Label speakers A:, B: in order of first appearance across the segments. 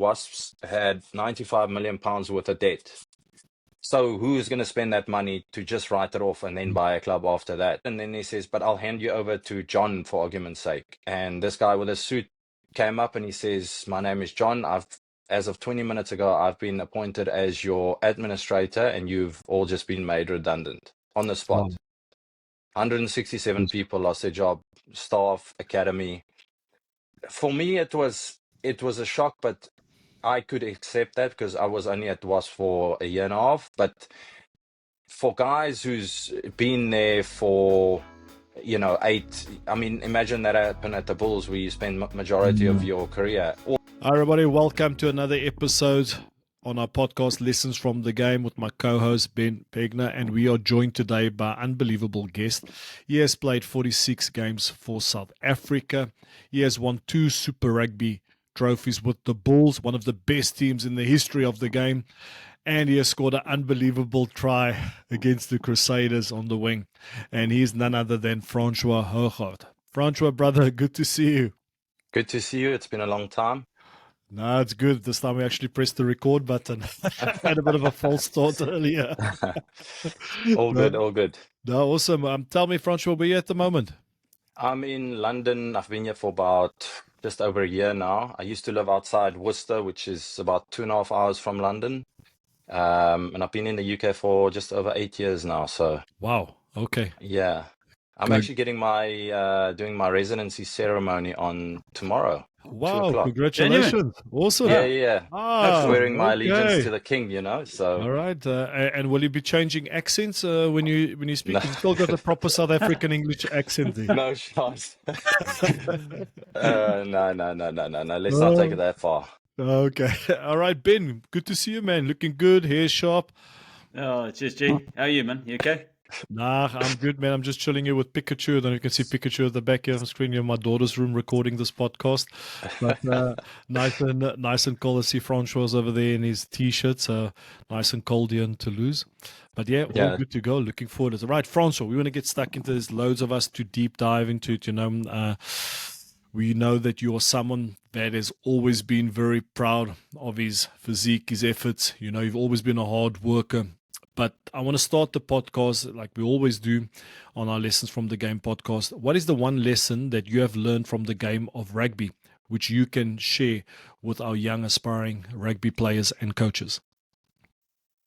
A: Wasps had £95 million worth of debt. So who's going to spend that money to just write it off and then buy a club after that? And then he says, but I'll hand you over to John for argument's sake. And this guy with a suit came up and he says, my name is John. As of 20 minutes ago, I've been appointed as your administrator and you've all just been made redundant on the spot. 167 people lost their job, staff, academy. For me, it was a shock, but I could accept that because I was only at Wasps for a year and a half. But for guys who's been there for, 8, I mean, imagine that happened at the Bulls where you spend majority of your career.
B: Hi, everybody. Welcome to another episode on our podcast, Lessons from the Game, with my co-host, Ben Pegner. And we are joined today by an unbelievable guest. He has played 46 games for South Africa. He has won 2 Super Rugby trophies with the Bulls, one of the best teams in the history of the game. And he has scored an unbelievable try against the Crusaders on the wing. And he's none other than Francois Hougaard. Francois, brother, good to see you.
A: Good to see you. It's been a long time.
B: No, it's good. This time we actually pressed the record button. Had a bit of a false start earlier.
A: All good.
B: No, awesome. Tell me, Francois, where are you at the moment?
A: I'm in London. I've been here for about just over a year now. I used to live outside Worcester, which is about 2.5 hours from London. And I've been in the UK for just over 8 years now. So
B: wow. Okay.
A: Yeah. I'm actually getting my doing my residency ceremony on tomorrow.
B: Wow, congratulations. Awesome.
A: Yeah. Swearing my allegiance to the king, so.
B: All right. And will you be changing accents when you speak? No. You still got a proper South African English accent there.
A: No chance. No. Let's not take it that far.
B: Okay. All right, Ben. Good to see you, man. Looking good. Hair sharp.
C: Oh, cheers, G. How are you, man? You okay?
B: Nah, I'm good, man. I'm just chilling here with Pikachu. Then you can see Pikachu at the back here on the screen here in my daughter's room recording this podcast. But nice and cold. I see Francois over there in his T-shirt. So nice and cold here in Toulouse. But yeah, all good to go. Looking forward to it. Right, Francois, we want to get stuck into this. Loads of us to deep dive into it, We know that you are someone that has always been very proud of his physique, his efforts. You've always been a hard worker. But I want to start the podcast like we always do on our Lessons from the Game podcast. What is the one lesson that you have learned from the game of rugby, which you can share with our young aspiring rugby players and coaches?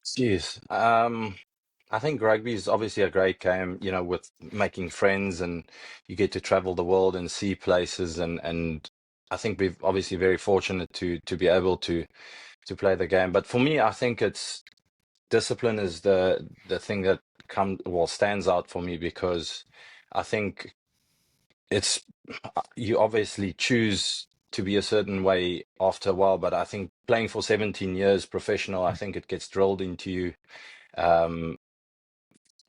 A: Jeez. I think rugby is obviously a great game, with making friends, and you get to travel the world and see places. And I think we're obviously very fortunate to be able to play the game. But for me, I think it's discipline is the thing that stands out for me, because I think it's, you obviously choose to be a certain way after a while, but I think playing for 17 years professional, I think it gets drilled into you.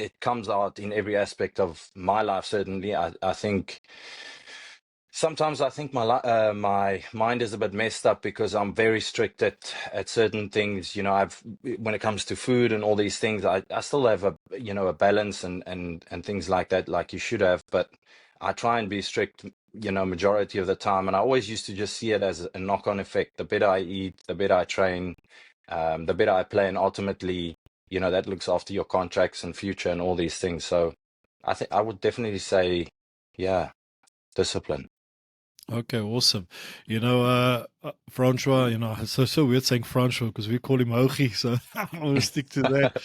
A: It comes out in every aspect of my life. Certainly, I think sometimes I think my mind is a bit messed up because I'm very strict at certain things. When it comes to food and all these things, I still have a balance and things like that, like you should have. But I try and be strict, majority of the time. And I always used to just see it as a knock-on effect. The better I eat, the better I train, the better I play, and ultimately, that looks after your contracts and future and all these things. So I think I would definitely say, discipline.
B: Okay, awesome. Francois, it's so weird saying Francois because we call him Hoagie, so I'm going to stick to that.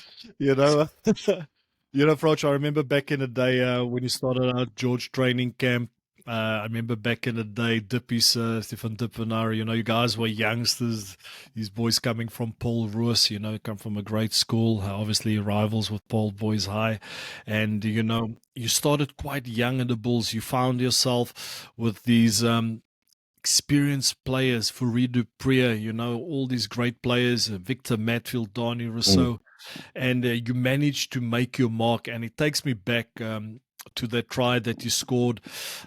B: Francois, I remember back in the day when you started out George training camp. I remember back in the day, Dippy's, Stefan Dippenaar, you guys were youngsters, these boys coming from Paul Roos, come from a great school, obviously rivals with Paul Boys High. And, you started quite young in the Bulls. You found yourself with these experienced players, Fourie du Preez, all these great players, Victor Matfield, Dani Rousseau, and you managed to make your mark. And it takes me back to that try that you scored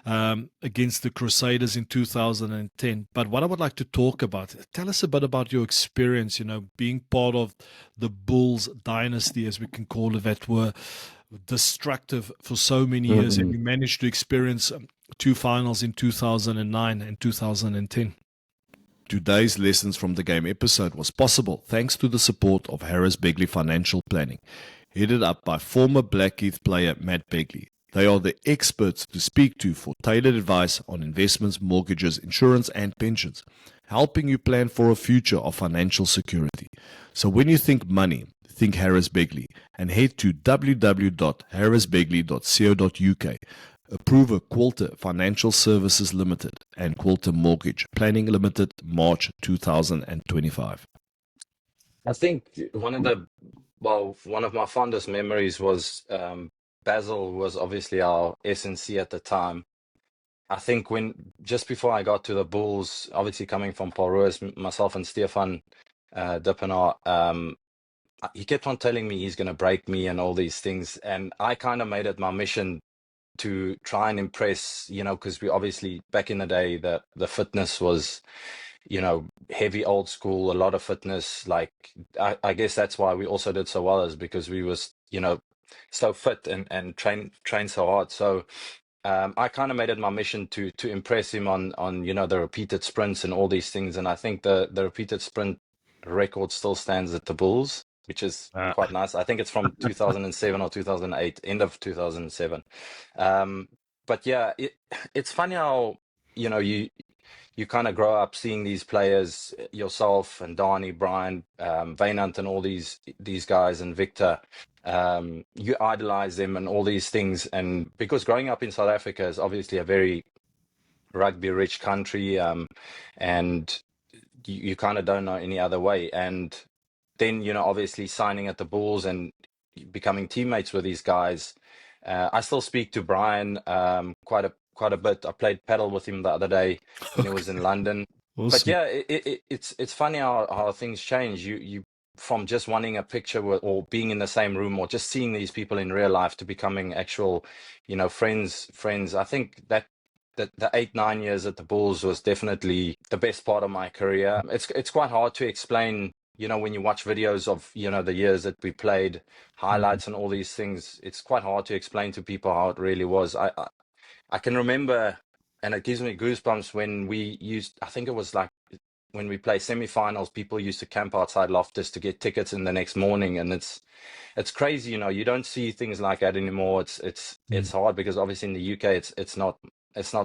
B: against the Crusaders in 2010. But what I would like to talk about, tell us a bit about your experience, being part of the Bulls dynasty, as we can call it, that were destructive for so many years, and you managed to experience 2 finals in 2009 and 2010. Today's Lessons from the Game episode was possible thanks to the support of Harris Begley Financial Planning, headed up by former Blackheath player Matt Begley. They are the experts to speak to for tailored advice on investments, mortgages, insurance, and pensions, helping you plan for a future of financial security. So when you think money, think Harris Begley and head to www.harrisbegley.co.uk. Approver Quilter Financial Services Limited and Quilter Mortgage Planning Limited, March 2025.
A: I think one of my fondest memories was Basil was obviously our SNC at the time. I think just before I got to the Bulls, obviously coming from Paul Roos, myself and Stefan Dippenaar, he kept on telling me he's going to break me and all these things. And I kind of made it my mission to try and impress, because we obviously back in the day the fitness was, heavy old school, a lot of fitness. Like I guess that's why we also did so well, is because we was, so fit and train so hard. So I kind of made it my mission to impress him on the repeated sprints and all these things. And I think the repeated sprint record still stands at the Bulls, which is quite nice. I think it's from 2007 or 2008, end of 2007. But yeah, it's funny how you kind of grow up seeing these players, yourself and Donnie, Brian, Vainant, and all these guys, and Victor. You idolize them and all these things, and because growing up in South Africa is obviously a very rugby rich country, and you kind of don't know any other way. And then obviously signing at the Bulls and becoming teammates with these guys. I still speak to Brian quite a bit. I played paddle with him the other day when he was in London.
B: Awesome.
A: But yeah, it's funny how things change. You from just wanting a picture or being in the same room or just seeing these people in real life to becoming actual, friends. I think that the 8-9 years at the Bulls was definitely the best part of my career. It's quite hard to explain, when you watch videos of, the years that we played, highlights and all these things. It's quite hard to explain to people how it really was. I can remember, and it gives me goosebumps when I think it was like when we play semifinals, people used to camp outside Loftus to get tickets in the next morning. And it's crazy, you don't see things like that anymore. It's hard because obviously in the UK, it's not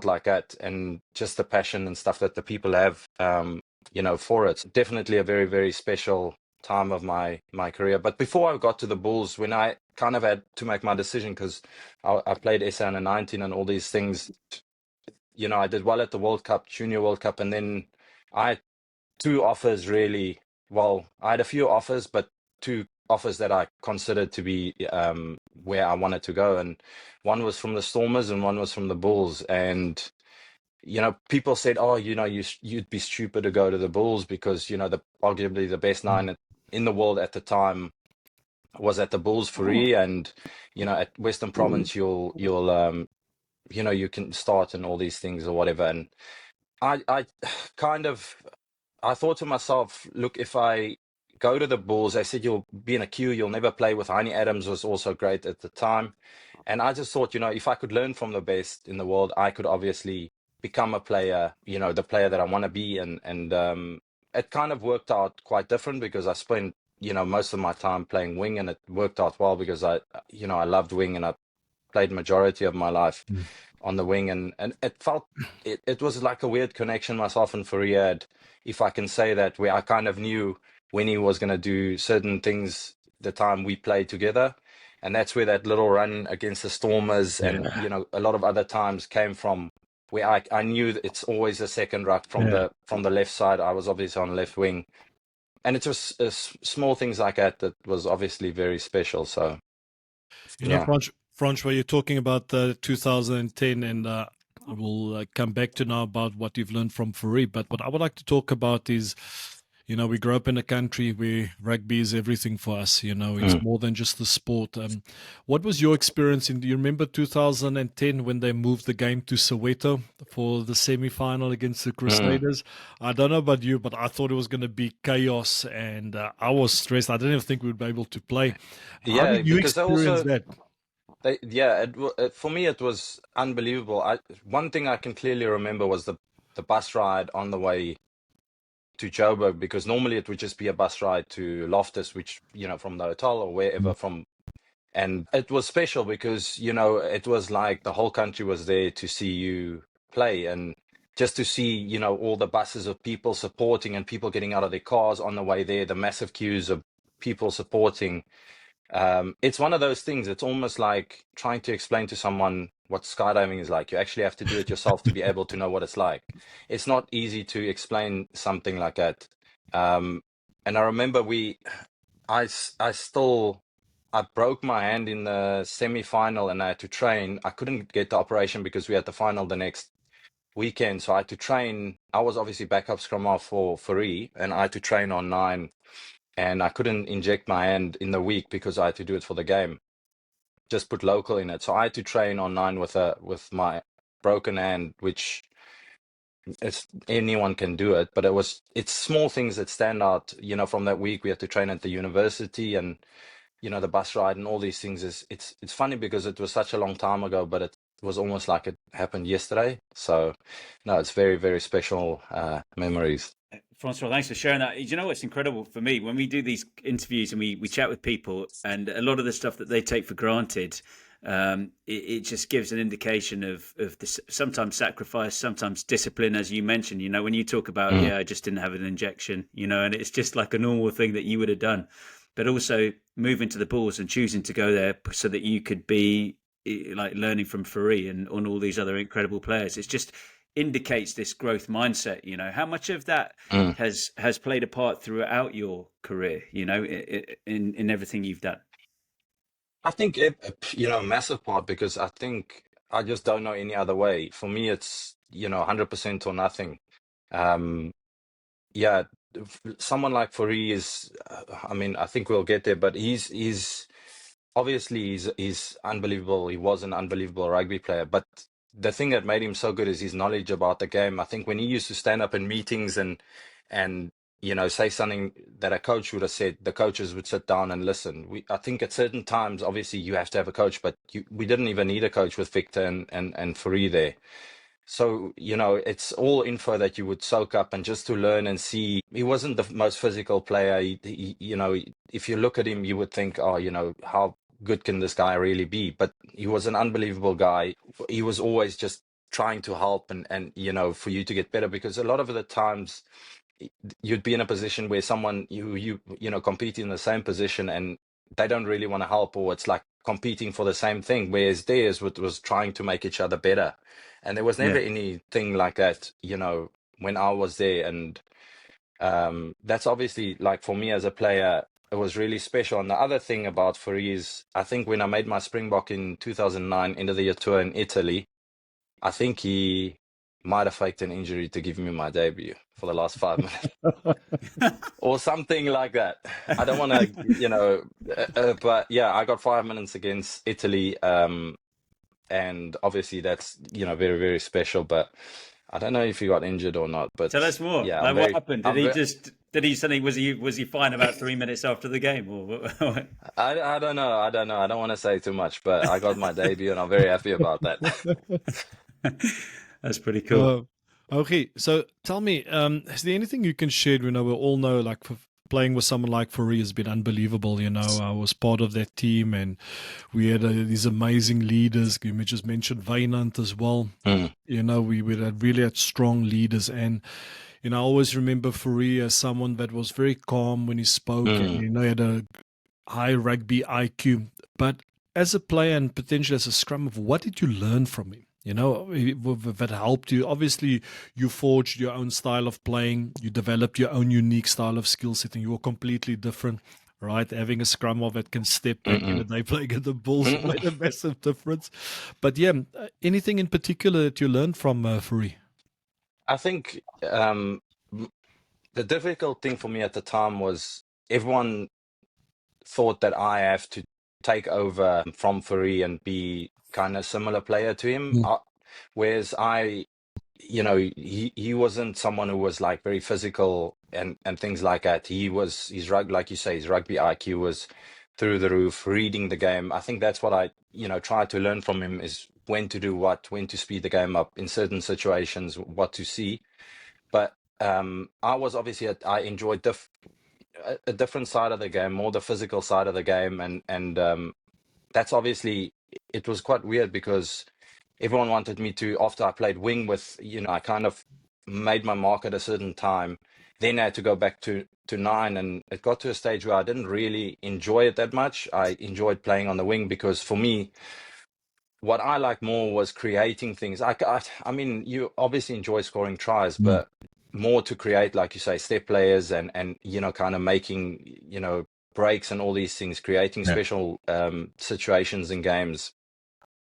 A: like that. And just the passion and stuff that the people have, for it. It's definitely a very, very special time of my career. But before I got to the Bulls, when I kind of had to make my decision, because I played SA under 19 and all these things, I did well at the World Cup, Junior World Cup, and then I had two offers really. Well, I had a few offers, but two offers that I considered to be where I wanted to go, and one was from the Stormers and one was from the Bulls. And people said, oh, you'd be stupid to go to the Bulls because arguably the best nine in the world at the time was at the Bulls, Fourie, and at Western Province you'll you can start and all these things or whatever. And I thought to myself, look, if I go to the Bulls, they said you'll be in a queue, you'll never play with Heinie Adams, was also great at the time. And I just thought, if I could learn from the best in the world, I could obviously become a player, the player that I want to be. And it kind of worked out quite different because I spent, most of my time playing wing, and it worked out well because I loved wing, and I played majority of my life on the wing, and it felt it was like a weird connection myself and Fourie had, if I can say that, where I kind of knew when he was going to do certain things the time we played together. And that's where that little run against the Stormers and a lot of other times came from, where I knew that it's always a second ruck from the left side. I was obviously on left wing, and it was small things like that was obviously very special. So
B: Francois, you're talking about 2010, and we'll come back to now about what you've learned from Fourie. But what I would like to talk about is, we grew up in a country where rugby is everything for us. It's more than just the sport. What was your experience do you remember 2010 when they moved the game to Soweto for the semi-final against the Crusaders? I don't know about you, but I thought it was going to be chaos, and I was stressed. I didn't even think we'd be able to play. How did you experience that?
A: For me, it was unbelievable. One thing I can clearly remember was the bus ride on the way to Joburg, because normally it would just be a bus ride to Loftus, which, from the hotel or wherever and it was special because, it was like the whole country was there to see you play, and just to see, all the buses of people supporting and people getting out of their cars on the way there, the massive queues of people supporting. It's one of those things. It's almost like trying to explain to someone what skydiving is like. You actually have to do it yourself to be able to know what it's like. It's not easy to explain something like that. And I remember I broke my hand in the semi-final and I had to train. I couldn't get the operation because we had the final the next weekend. So I had to train. I was obviously backup scrum half for Fourie, and I had to train on 9. And I couldn't inject my hand in the week because I had to do it for the game. Just put local in it. So I had to train on 9 with my broken hand, which anyone can do it, but it's small things that stand out. From that week we had to train at the university, and the bus ride and all these things. It's funny because it was such a long time ago, but it was almost like it happened yesterday. So no, it's very, very special memories.
C: Francois, thanks for sharing that. You know what's incredible for me? When we do these interviews and we chat with people, and a lot of the stuff that they take for granted, it just gives an indication of this, sometimes sacrifice, sometimes discipline, as you mentioned. When you talk about, I just didn't have an injection, and it's just like a normal thing that you would have done. But also moving to the Bulls and choosing to go there so that you could be like learning from Fourie and on all these other incredible players. It's just indicates this growth mindset. How much of that has played a part throughout your career, in everything you've done?
A: I think a massive part, because I think I just don't know any other way. For me, it's 100% or nothing. Someone like Fourie is, I think we'll get there, but he's obviously he's unbelievable. He was an unbelievable rugby player, but the thing that made him so good is his knowledge about the game. I think when he used to stand up in meetings and say something that a coach would have said, the coaches would sit down and listen. I think at certain times, obviously you have to have a coach, but we didn't even need a coach with Victor and Fourie there. So, it's all info that you would soak up, and just to learn and see. He wasn't the most physical player. If you look at him, you would think, how good can this guy really be? But he was an unbelievable guy. He was always just trying to help and for you to get better, because a lot of the times you'd be in a position where someone you compete in the same position and they don't really want to help, or it's like competing for the same thing, whereas theirs was trying to make each other better. And there was never anything like that, when I was there. And that's obviously, like, for me as a player, it was really special. And the other thing about Fourie is, I think when I made my Springbok in 2009 end of the year tour in Italy, I think he might have faked an injury to give me my debut for the last 5 minutes or something like that. I don't want to, but yeah, I got 5 minutes against Italy. And obviously that's, very, very special, but I don't know if he got injured or not. But
C: tell us more.
A: Yeah,
C: like, what happened? Did he suddenly, was he fine about 3 minutes after the game, or
A: I don't know. I don't want to say too much, but I got my debut and I'm very happy about that.
C: That's pretty cool.
B: Okay, so tell me, is there anything you can share? We all know, like, playing with someone like Fourie has been unbelievable. I was part of that team, and we had these amazing leaders. You just mentioned Wynand as well. We really had strong leaders, and I always remember Fourie as someone that was very calm when he spoke, and he had a high rugby IQ. But as a player and potentially as a scrum, what did you learn from him? That helped you. Obviously, you forged your own style of playing. You developed your own unique style of skill setting. You were completely different, right? Having a scrum half that can step back in the day playing at the Bulls made a massive difference. But yeah, anything in particular that you learned from Fourie?
A: I think the difficult thing for me at the time was everyone thought that I have to take over from Fourie and be kind of similar player to him. Whereas he wasn't someone who was like very physical and things like that. His rugby, like you say, his rugby IQ was through the roof, reading the game. I think that's what I, tried to learn from him, is when to do what, when to speed the game up in certain situations, what to see. But I was obviously I enjoyed a different side of the game, more the physical side of the game, and that's obviously, it was quite weird because everyone wanted me to, after I played wing with, I kind of made my mark at a certain time. Then I had to go back to nine, and it got to a stage where I didn't really enjoy it that much. I enjoyed playing on the wing because for me, what I like more was creating things. I mean, you obviously enjoy scoring tries, but more to create, like you say, step players and kind of making, breaks and all these things, creating special situations in games.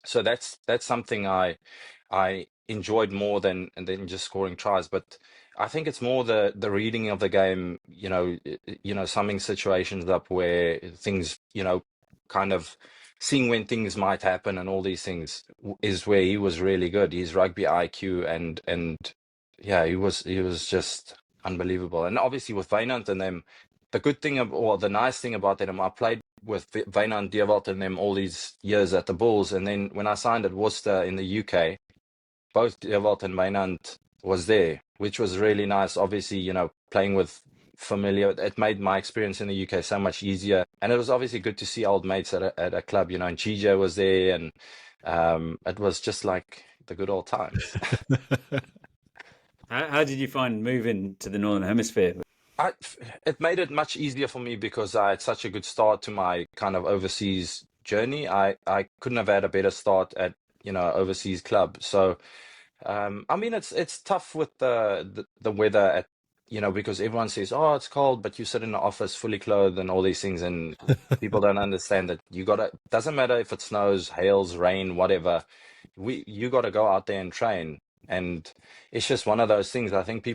A: So that's something I enjoyed more than just scoring tries. But I think it's more the reading of the game, summing situations up where things, kind of seeing when things might happen and all these things is where he was really good. His rugby IQ and yeah, he was just unbelievable. And obviously with Wynand and them, the good thing or the nice thing about them, I played with Wynand, Dewald and them all these years at the Bulls, and then when I signed at Worcester in the UK, both Dewald and Wynand was there, which was really nice. Obviously, playing with familiar, it made my experience in the UK so much easier. And it was obviously good to see old mates at a club, and Chijo was there, and it was just like the good old times.
C: How did you find moving to the Northern Hemisphere?
A: It made it much easier for me because I had such a good start to my kind of overseas journey. I couldn't have had a better start at overseas club. So I mean, it's tough with the weather at because everyone says, oh, it's cold, but you sit in the office fully clothed and all these things, and people don't understand that doesn't matter if it snows, hails, rain, whatever. You got to go out there and train, and it's just one of those things. I think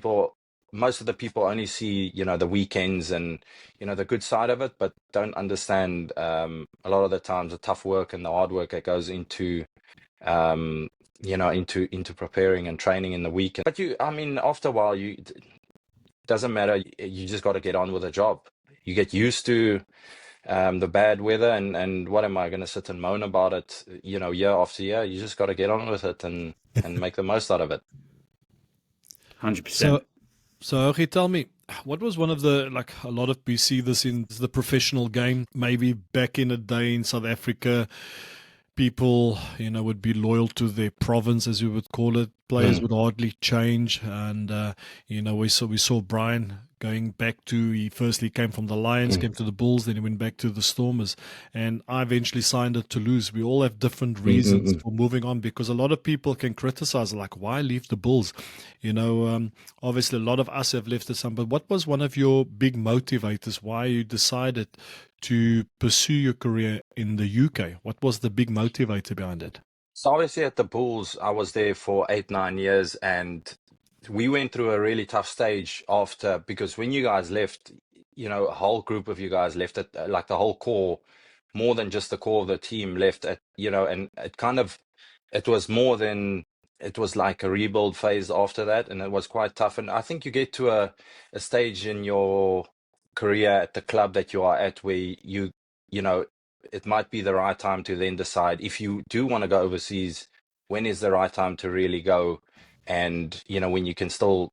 A: most of the people only see the weekends and the good side of it, but don't understand a lot of the times the tough work and the hard work that goes into into preparing and training in the week. But I mean, after a while, it doesn't matter. You just got to get on with the job. You get used to the bad weather, and what am I going to sit and moan about it, year after year? You just got to get on with it and make the most out of it.
C: 100%.
B: So, okay, tell me, what was one of the, like a lot of, we see this in the professional game, maybe back in the day in South Africa, people, would be loyal to their province, as you would call it. Players would hardly change. And, we saw Brian going back to, he firstly came from the Lions, came to the Bulls, then he went back to the Stormers. And I eventually signed at Toulouse. We all have different reasons for moving on, because a lot of people can criticize, like, why leave the Bulls? Obviously a lot of us have left at some, but what was one of your big motivators why you decided to pursue your career in the UK? What was the big motivator behind it?
A: So obviously at the Bulls, I was there for 8-9 years, and we went through a really tough stage after, because when you guys left, a whole group of you guys left it, like the whole core, more than just the core of the team left at, and it was more than, it was like a rebuild phase after that, and it was quite tough. And I think you get to a stage in your career at the club that you are at where it might be the right time to then decide if you do want to go overseas, when is the right time to really go, and when you can still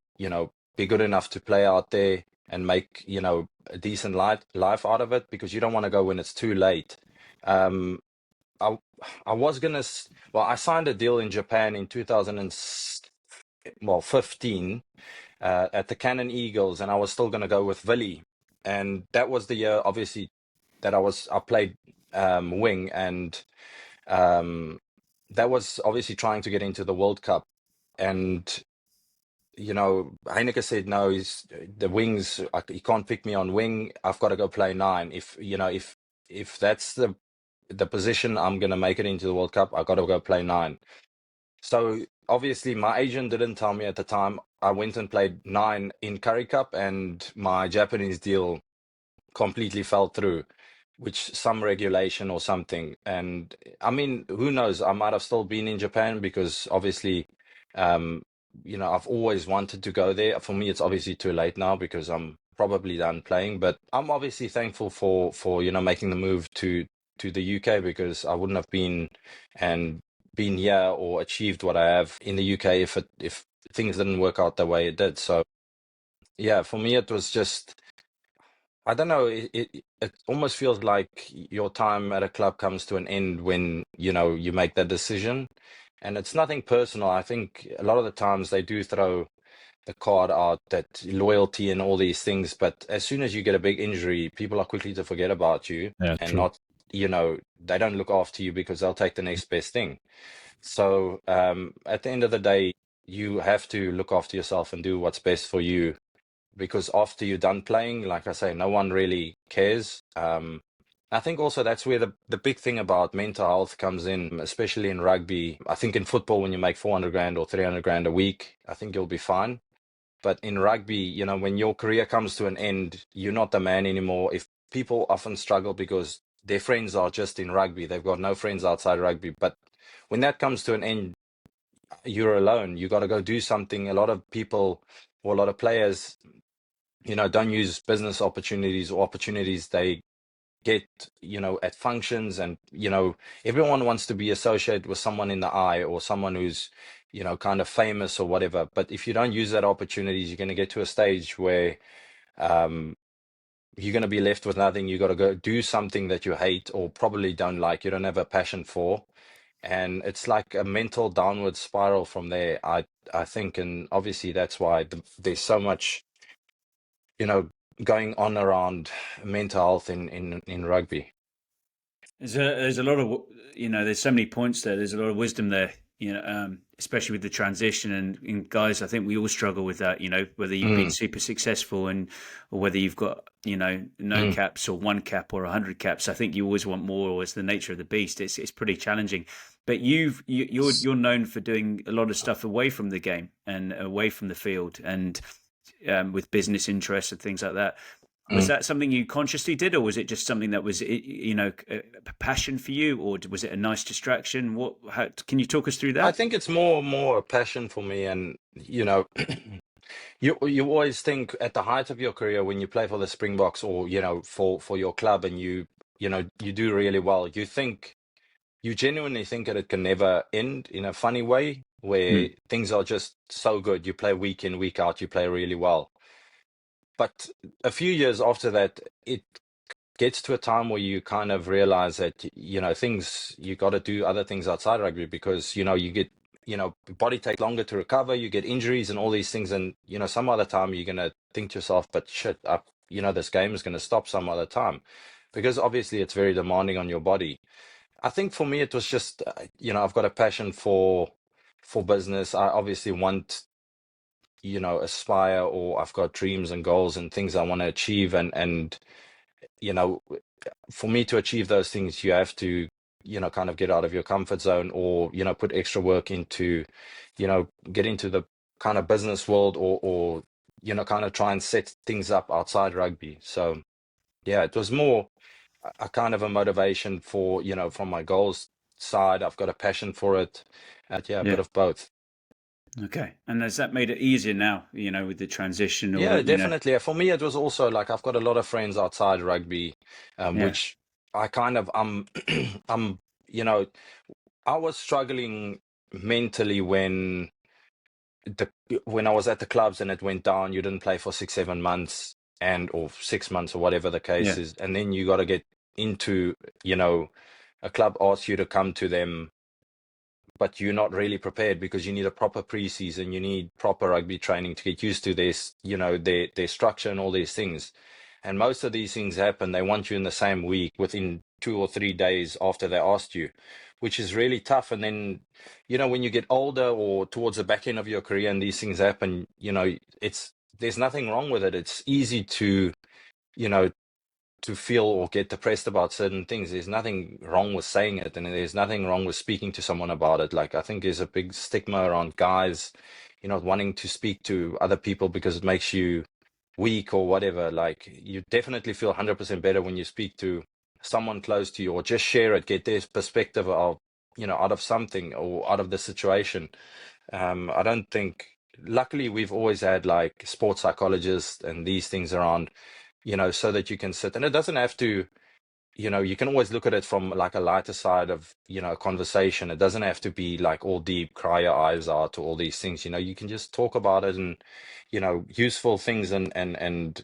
A: be good enough to play out there and make a decent life out of it, because you don't want to go when it's too late. I was gonna I signed a deal in Japan in 2015 at the Cannon Eagles, and I was still gonna go with Willie, and that was the year obviously that I played wing, and that was obviously trying to get into the World Cup. And Heineke said no, he's the wings, he can't pick me on wing, I've got to go play 9. If that's the position I'm going to make it into the World Cup, I got to go play 9. So obviously my agent didn't tell me at the time. I went and played 9 in Currie Cup, and my Japanese deal completely fell through, which some regulation or something. And I mean, who knows, I might have still been in Japan, because obviously I've always wanted to go there. For me, it's obviously too late now because I'm probably done playing, but I'm obviously thankful for making the move to the UK, because I wouldn't have been here or achieved what I have in the UK if things didn't work out the way it did. So yeah, for me it was just, I don't know, it almost feels like your time at a club comes to an end when, you make that decision. And it's nothing personal. I think a lot of the times they do throw the card out, that loyalty and all these things, but as soon as you get a big injury, people are quickly to forget about you
B: Yeah,
A: and
B: true.
A: not, they don't look after you because they'll take the next best thing. So at the end of the day, you have to look after yourself and do what's best for you, because after you're done playing, like I say, no one really cares. I think also that's where the big thing about mental health comes in, especially in rugby. I think in football, when you make 400 grand or 300 grand a week, I think you'll be fine. But in rugby, when your career comes to an end, you're not the man anymore. If people often struggle because their friends are just in rugby, they've got no friends outside rugby. But when that comes to an end, you're alone. You got to go do something. A lot of people, or a lot of players, don't use business opportunities or opportunities they get, at functions. And, everyone wants to be associated with someone in the eye, or someone who's, kind of famous or whatever. But if you don't use that opportunities, you're going to get to a stage where um, you're going to be left with nothing. You got to go do something that you hate or probably don't like, you don't have a passion for. And it's like a mental downward spiral from there, I think. And obviously that's why there's so much, you know, going on around mental health in rugby.
C: There's a lot of there's so many points there. There's a lot of wisdom there. Especially with the transition and guys, I think we all struggle with that. Whether you've been
A: Mm,
C: super successful or whether you've got no
A: mm,
C: caps or one cap or 100 caps. I think you always want more, or it's the nature of the beast. It's pretty challenging. But you're known for doing a lot of stuff away from the game and away from the field and with business interests and things like that. Was
A: mm.
C: that something you consciously did, or was it just something that was, a passion for you, or was it a nice distraction? Can you talk us through
A: I
C: that?
A: think it's more a passion for me. And you always think at the height of your career, when you play for the Springboks, or for your club, and you do really well, you genuinely think that it can never end, in a funny way, where
C: Mm,
A: things are just so good. You play week in, week out, you play really well. But a few years after that, it gets to a time where you kind of realize that, you got to do other things outside rugby, because, you get, body takes longer to recover, you get injuries and all these things. And, some other time you're going to think to yourself, but shit, this game is going to stop some other time, because obviously it's very demanding on your body. I think for me, it was just, I've got a passion for business. I obviously want, aspire, or I've got dreams and goals and things I want to achieve. And, you know, for me to achieve those things, you have to, kind of get out of your comfort zone, or, put extra work into, get into the kind of business world, or, kind of try and set things up outside rugby. So, yeah, it was more a kind of a motivation for, from my goals side. I've got a passion for it. And yeah, a bit
C: yeah.
A: of both.
C: Okay. And has that made it easier now? With the transition, or
A: Yeah, definitely. For me, it was also like, I've got a lot of friends outside rugby,
C: yeah,
A: which I kind of, I'm, you know, I was struggling mentally the when I was at the clubs and it went down. You didn't play for 6, 7 months, or 6 months, or whatever the case
C: yeah,
A: is, and then you got to get into, a club asks you to come to them, but you're not really prepared, because you need a proper preseason, you need proper rugby training to get used to this, their structure and all these things. And most of these things happen, they want you in the same week, within 2 or 3 days after they asked you, which is really tough. And then, when you get older, or towards the back end of your career, and these things happen, there's nothing wrong with it. It's easy you know, to feel or get depressed about certain things. There's nothing wrong with saying it, and there's nothing wrong with speaking to someone about it. Like, I think there's a big stigma around guys, wanting to speak to other people because it makes you weak or whatever. Like, you definitely feel 100% better when you speak to someone close to you, or just share it, get their perspective of, out of something, or out of the situation. I don't think, luckily, we've always had like sports psychologists and these things around, so that you can sit, and it doesn't have to you can always look at it from like a lighter side of, a conversation. It doesn't have to be like all deep, cry your eyes out, or all these things. You can just talk about it, and, useful things and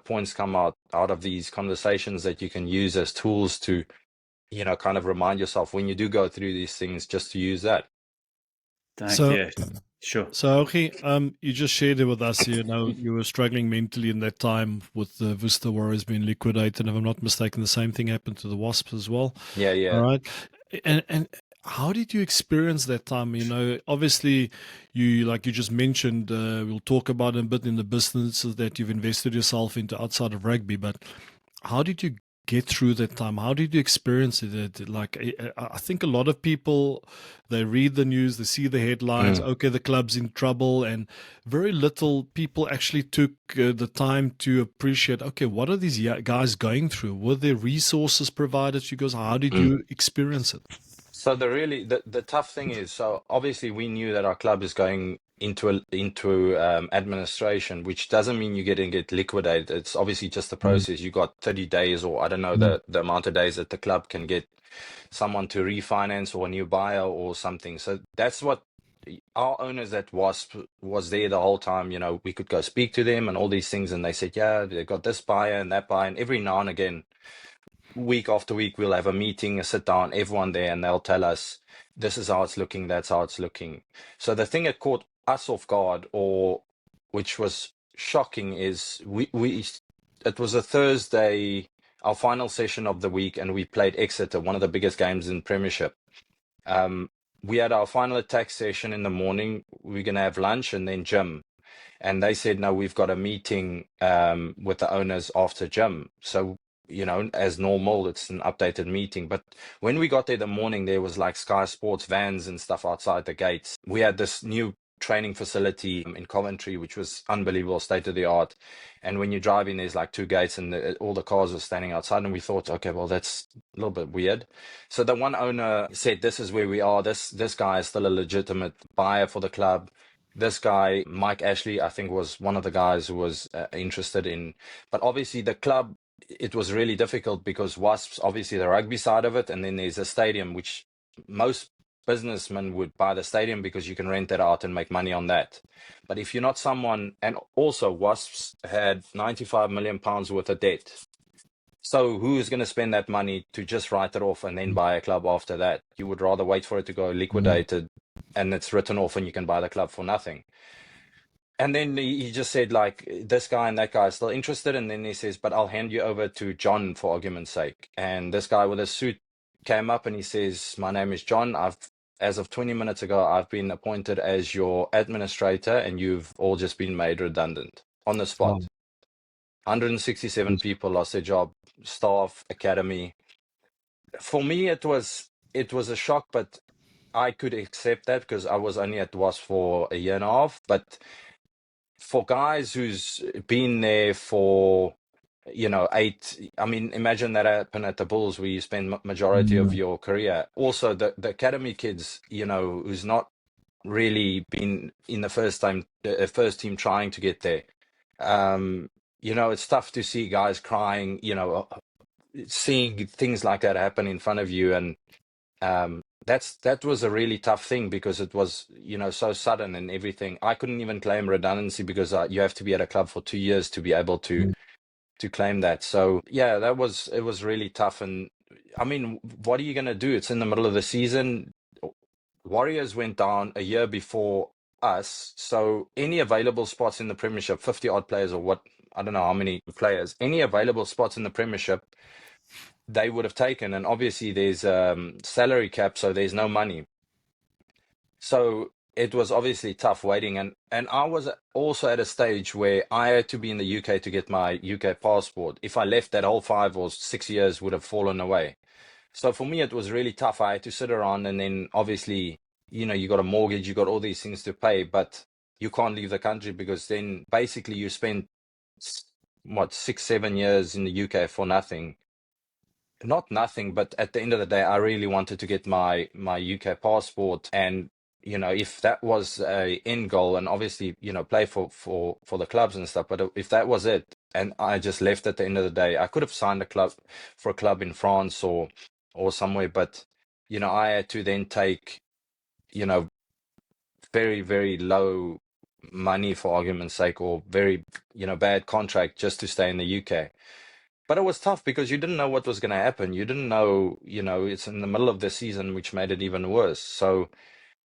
A: points come out of these conversations that you can use as tools to, kind of remind yourself when you do go through these things, just to use that.
C: Yeah, sure.
B: So, you just shared it with us. You were struggling mentally in that time with the Vista Warriors being liquidated. If I'm not mistaken, the same thing happened to the Wasps as well.
A: Yeah.
B: All right. And how did you experience that time? Obviously, like you just mentioned, we'll talk about it a bit in the businesses that you've invested yourself into outside of rugby. But how did you get through that time? How did you experience it? Like, I think a lot of people, they read the news, they see the headlines, okay, the club's in trouble, and very little people actually took the time to appreciate, okay, what are these guys going through? Were there resources provided to you guys? How did you experience it?
A: So the tough thing is, so obviously we knew that our club is going into administration, which doesn't mean you're going to get liquidated. It's obviously just the process. You got 30 days, or I don't know the amount of days that the club can get someone to refinance or a new buyer or something. So that's what our owners at Wasp was there the whole time. We could go speak to them and all these things, and they said, yeah, they got this buyer and that buyer, and every now and again, week after week, we'll have a meeting, a sit down, everyone there, and they'll tell us, this is how it's looking, that's how it's looking. So the thing that caught us off guard, or which was shocking, is it was a Thursday, our final session of the week, and we played Exeter, one of the biggest games in Premiership. We had our final attack session in the morning. We're going to have lunch and then gym. And they said, no, we've got a meeting with the owners after gym. So, as normal, it's an updated meeting. But when we got there the morning, there was like Sky Sports vans and stuff outside the gates. We had this new training facility in Coventry, which was unbelievable, state of the art. And when you drive in, there's like two gates, and all the cars were standing outside. And we thought, okay, well, that's a little bit weird. So the one owner said, this is where we are. This guy is still a legitimate buyer for the club. This guy, Mike Ashley, I think, was one of the guys who was interested in. But obviously the club, it was really difficult because Wasps, obviously the rugby side of it, and then there's a stadium, which most businessmen would buy the stadium because you can rent it out and make money on that. But if you're not someone, and also Wasps had 95 million pounds worth of debt. So who's going to spend that money to just write it off and then buy a club after that? You would rather wait for it to go liquidated and it's written off and you can buy the club for nothing. And then he just said, like, this guy and that guy are still interested. And then he says, but I'll hand you over to John for argument's sake. And this guy with a suit came up and he says, my name is John. As of 20 minutes ago, I've been appointed as your administrator, and you've all just been made redundant on the spot. 167 people lost their job, staff, academy. For me, it was a shock, but I could accept that because I was only at Wasp for a year and a half. But for guys who's been there for, 8, I mean, imagine that happen at the Bulls where you spend majority of your career. Also, the academy kids, who's not really been in the first team trying to get there. It's tough to see guys crying, seeing things like that happen in front of you. And that was a really tough thing because it was, so sudden and everything. I couldn't even claim redundancy because you have to be at a club for 2 years to be able to claim that. So yeah, it was really tough. And I mean, what are you going to do? It's in the middle of the season. Warriors went down a year before us. So any available spots in the Premiership, 50 odd players or what, I don't know how many players, any available spots in the Premiership, they would have taken. And obviously there's salary cap, so there's no money. So it was obviously tough waiting. And I was also at a stage where I had to be in the UK to get my UK passport. If I left, that whole 5 or 6 years would have fallen away. So for me, it was really tough. I had to sit around, and then obviously, you got a mortgage, you got all these things to pay, but you can't leave the country because then basically you spend 6-7 years in the UK for nothing. Not nothing, but at the end of the day, I really wanted to get my UK passport. And if that was a end goal, and obviously play for the clubs and stuff, but if that was it, and I just left at the end of the day. I could have signed for a club in France or somewhere, but I had to then take very, very low money, for argument's sake, or very bad contract just to stay in the UK. But it was tough because you didn't know what was going to happen. You didn't know, it's in the middle of the season, which made it even worse. So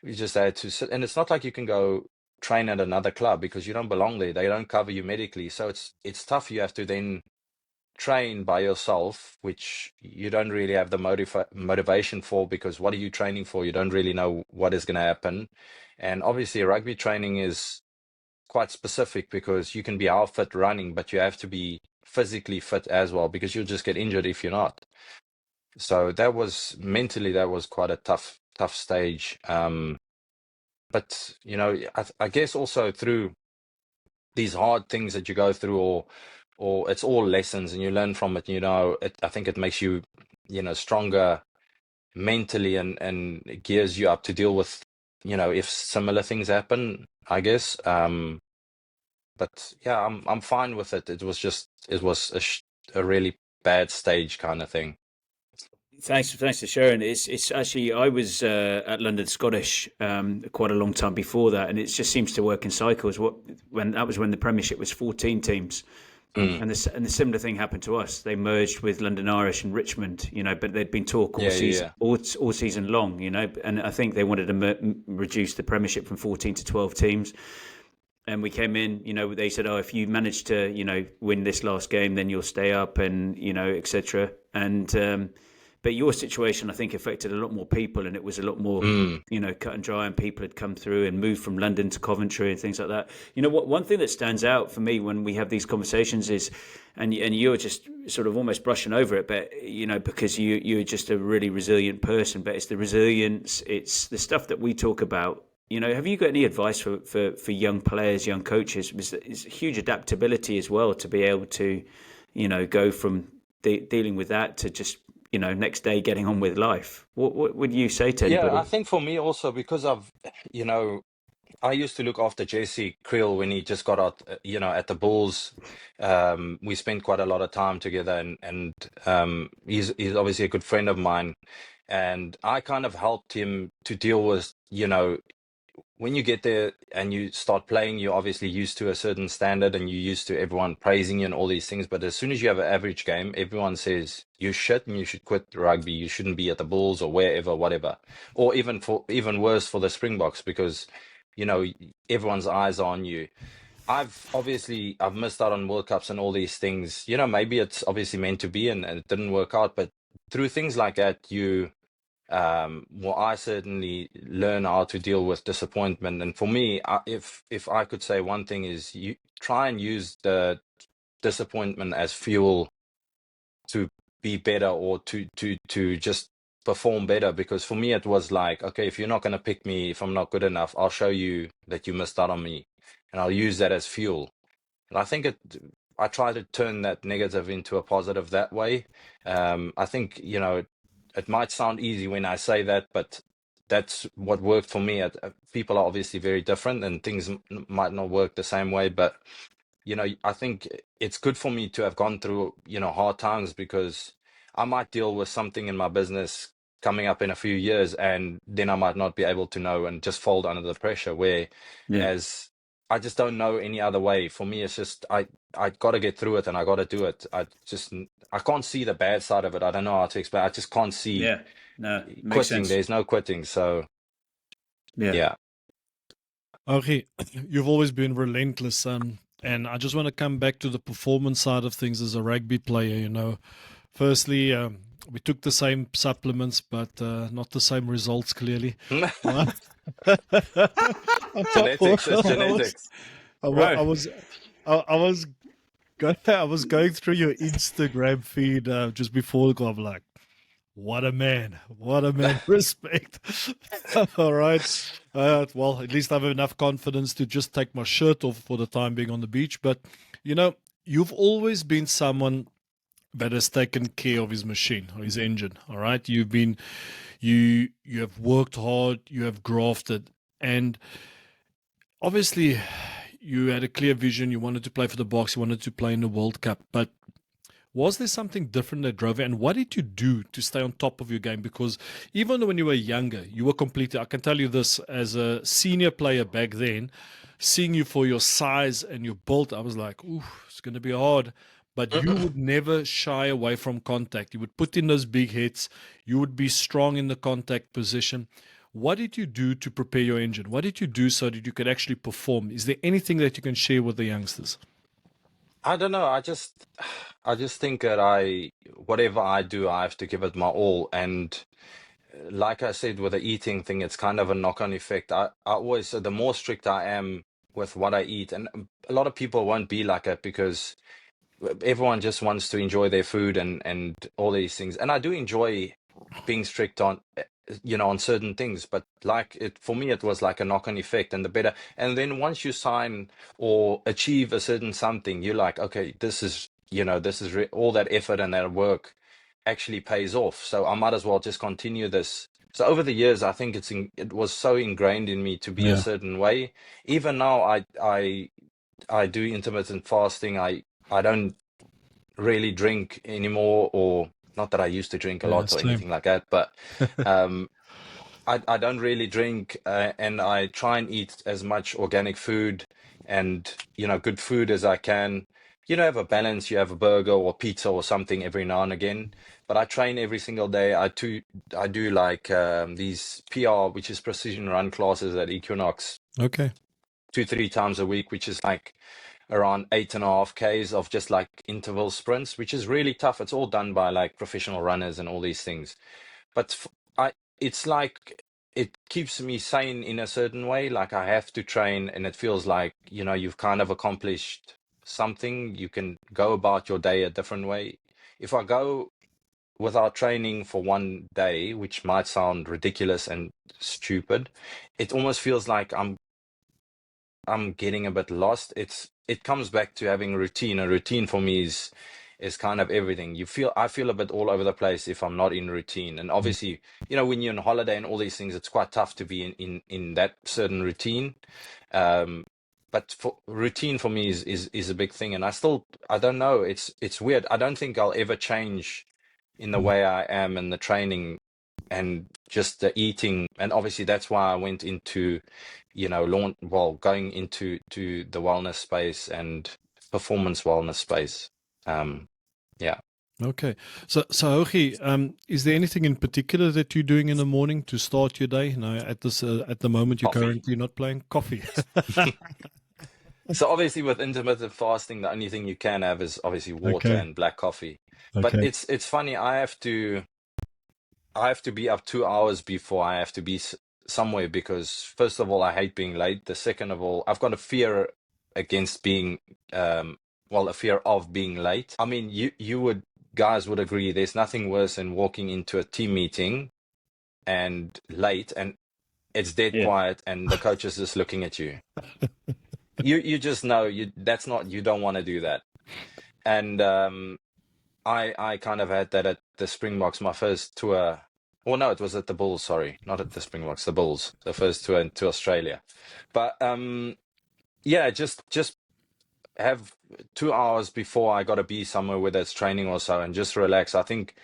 A: you just had to sit, and it's not like you can go train at another club because you don't belong there. They don't cover you medically. So it's tough. You have to then train by yourself, which you don't really have the motivation for, because what are you training for? You don't really know what is going to happen. And obviously rugby training is quite specific because you can be how fit running, but you have to be physically fit as well, because you'll just get injured if you're not. So that was mentally, that was quite a tough stage. But I guess also through these hard things that you go through, or it's all lessons and you learn from it. I think it makes you stronger mentally, and it gears you up to deal with if similar things happen, I guess. But yeah, I'm fine with it. It was a really bad stage kind of thing.
C: Thanks for sharing. It's actually, I was at London Scottish quite a long time before that, and it just seems to work in cycles. When the Premiership was 14 teams, and the similar thing happened to us. They merged with London Irish and Richmond, but there'd been talk all season, all season long, and I think they wanted to reduce the Premiership from 14 to 12 teams. And we came in, they said, oh, if you manage to, win this last game, then you'll stay up, and, etc. And, but your situation, I think, affected a lot more people, and it was a lot more, cut and dry, and people had come through and moved from London to Coventry and things like that. One thing that stands out for me when we have these conversations is, and you're just sort of almost brushing over it, but, because you're just a really resilient person, but it's the resilience, it's the stuff that we talk about. Have you got any advice for young players, young coaches? It's a huge adaptability as well to be able to, go from dealing with that to just, next day getting on with life. What would you say to anybody?
A: Yeah, I think for me also, because I used to look after Jesse Creel when he just got out, at the Bulls. We spent quite a lot of time together, and he's obviously a good friend of mine. And I kind of helped him to deal with, when you get there and you start playing, you're obviously used to a certain standard and you're used to everyone praising you and all these things. But as soon as you have an average game, everyone says you shit and you should quit rugby. You shouldn't be at the Bulls or wherever, whatever. Or even worse for the Springboks, because, everyone's eyes are on you. I've missed out on World Cups and all these things. Maybe it's obviously meant to be, and it didn't work out. But through things like that, I certainly learn how to deal with disappointment. And for me, if I could say one thing, is you try and use the disappointment as fuel to be better, or to just perform better. Because for me, it was like, okay, if you're not going to pick me, if I'm not good enough, I'll show you that you missed out on me, and I'll use that as fuel. And I think I try to turn that negative into a positive that way. I think, it might sound easy when I say that, but that's what worked for me. People are obviously very different, and things might not work the same way. But, I think it's good for me to have gone through, hard times, because I might deal with something in my business coming up in a few years, and then I might not be able to know and just fold under the pressure. Whereas I just don't know any other way. For me, it's just I got to get through it, and I got to do it. I can't see the bad side of it. I don't know how to explain. I just can't see quitting.
C: Sense.
A: There's no quitting. So yeah.
B: Okay, you've always been relentless, and I just want to come back to the performance side of things as a rugby player. Firstly, we took the same supplements, but not the same results, clearly.
A: Genetics, it's genetics.
B: I was going through your Instagram feed just before the goal. I'm like, what a man, respect. All right. Well, at least I have enough confidence to just take my shirt off for the time being on the beach. But, you've always been someone that has taken care of his machine or his engine. All right. You have worked hard, you have grafted, and obviously you had a clear vision. You wanted to play for the Boks. You wanted to play in the World Cup. But was there something different that drove you? And what did you do to stay on top of your game? Because even when you were younger, you were completely, I can tell you this, as a senior player back then, seeing you for your size and your build, I was like, ooh, it's going to be hard. But you would never shy away from contact. You would put in those big hits. You would be strong in the contact position. What did you do to prepare your engine? What did you do so that you could actually perform? Is there anything that you can share with the youngsters?
A: I don't know. I just think that whatever I do, I have to give it my all. And like I said, with the eating thing, it's kind of a knock-on effect. I always, the more strict I am with what I eat, and a lot of people won't be like it because everyone just wants to enjoy their food and all these things. And I do enjoy being strict on, on certain things, but like it, for me, it was like a knock-on effect, and the better. And then once you sign or achieve a certain something, you're like, okay, this is, all that effort and that work actually pays off. So I might as well just continue this. So over the years, I think it was so ingrained in me to be a
B: Yeah.
A: certain way. Even now, I do intermittent fasting. I don't really drink anymore, or not that I used to drink a
B: Yeah,
A: lot or
B: same.
A: anything like that, but um, I don't really drink, and I try and eat as much organic food and good food as I can. Have a balance. You have a burger or pizza or something every now and again. But I train every single day. I do like these PR, which is precision run classes at Equinox,
B: Okay.
A: 2-3 times a week, which is like around 8.5 Ks of just like interval sprints, which is really tough. It's all done by like professional runners and all these things. But it's like it keeps me sane in a certain way. Like I have to train, and it feels like, you've kind of accomplished something. You can go about your day a different way. If I go without training for one day, which might sound ridiculous and stupid, it almost feels like I'm getting a bit lost. It comes back to having a routine. A routine for me is kind of everything. I feel a bit all over the place if I'm not in routine. And obviously, when you're on holiday and all these things, it's quite tough to be in that certain routine. But for routine for me is a big thing. And I don't know. It's weird. I don't think I'll ever change in the way I am in the training and just the eating. And obviously that's why I went into going into the wellness space and performance wellness space. Yeah.
B: Okay. So Hogi, is there anything in particular that you're doing in the morning to start your day? No, at the moment you're
A: Coffee.
B: currently not playing coffee.
A: So obviously with intermittent fasting, the only thing you can have is obviously water
B: Okay.
A: and black coffee. But
B: Okay.
A: it's funny. I have to be up 2 hours before I have to be somewhere, because first of all, I hate being late. The second of all, I've got a fear against being a fear of being late. I mean, you guys would agree there's nothing worse than walking into a team meeting and late, and it's dead
C: Yeah.
A: quiet and the coach is just looking at you. You just know you don't want to do that. And I kind of had that at the Springboks, my first tour. Well, no, it was at the Bulls, sorry, not at the Springboks, the Bulls, the first tour into Australia. But yeah, just have 2 hours before I got to be somewhere, whether it's training or so, and just relax. I think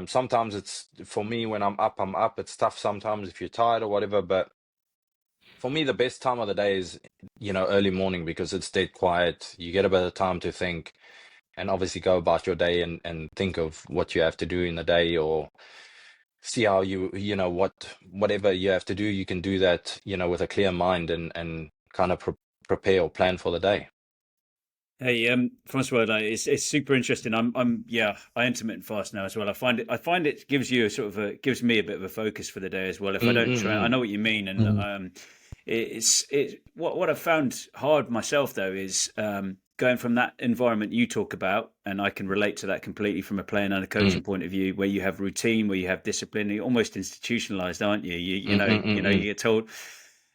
A: sometimes it's, for me, when I'm up. It's tough sometimes if you're tired or whatever, but for me, the best time of the day is, early morning, because it's dead quiet. You get a bit of time to think and obviously go about your day and think of what you have to do in the day, or see how whatever you have to do, you can do that, with a clear mind and kind of prepare or plan for the day.
C: Hey, Francois, it's super interesting. I intermittent fast now as well. I find it gives you gives me a bit of a focus for the day as well. If I don't try, I know what you mean, and it's what I've found hard myself though is going from that environment you talk about, and I can relate to that completely from a playing and a coaching point of view, where you have routine, where you have discipline, you're almost institutionalized, aren't you? You get told,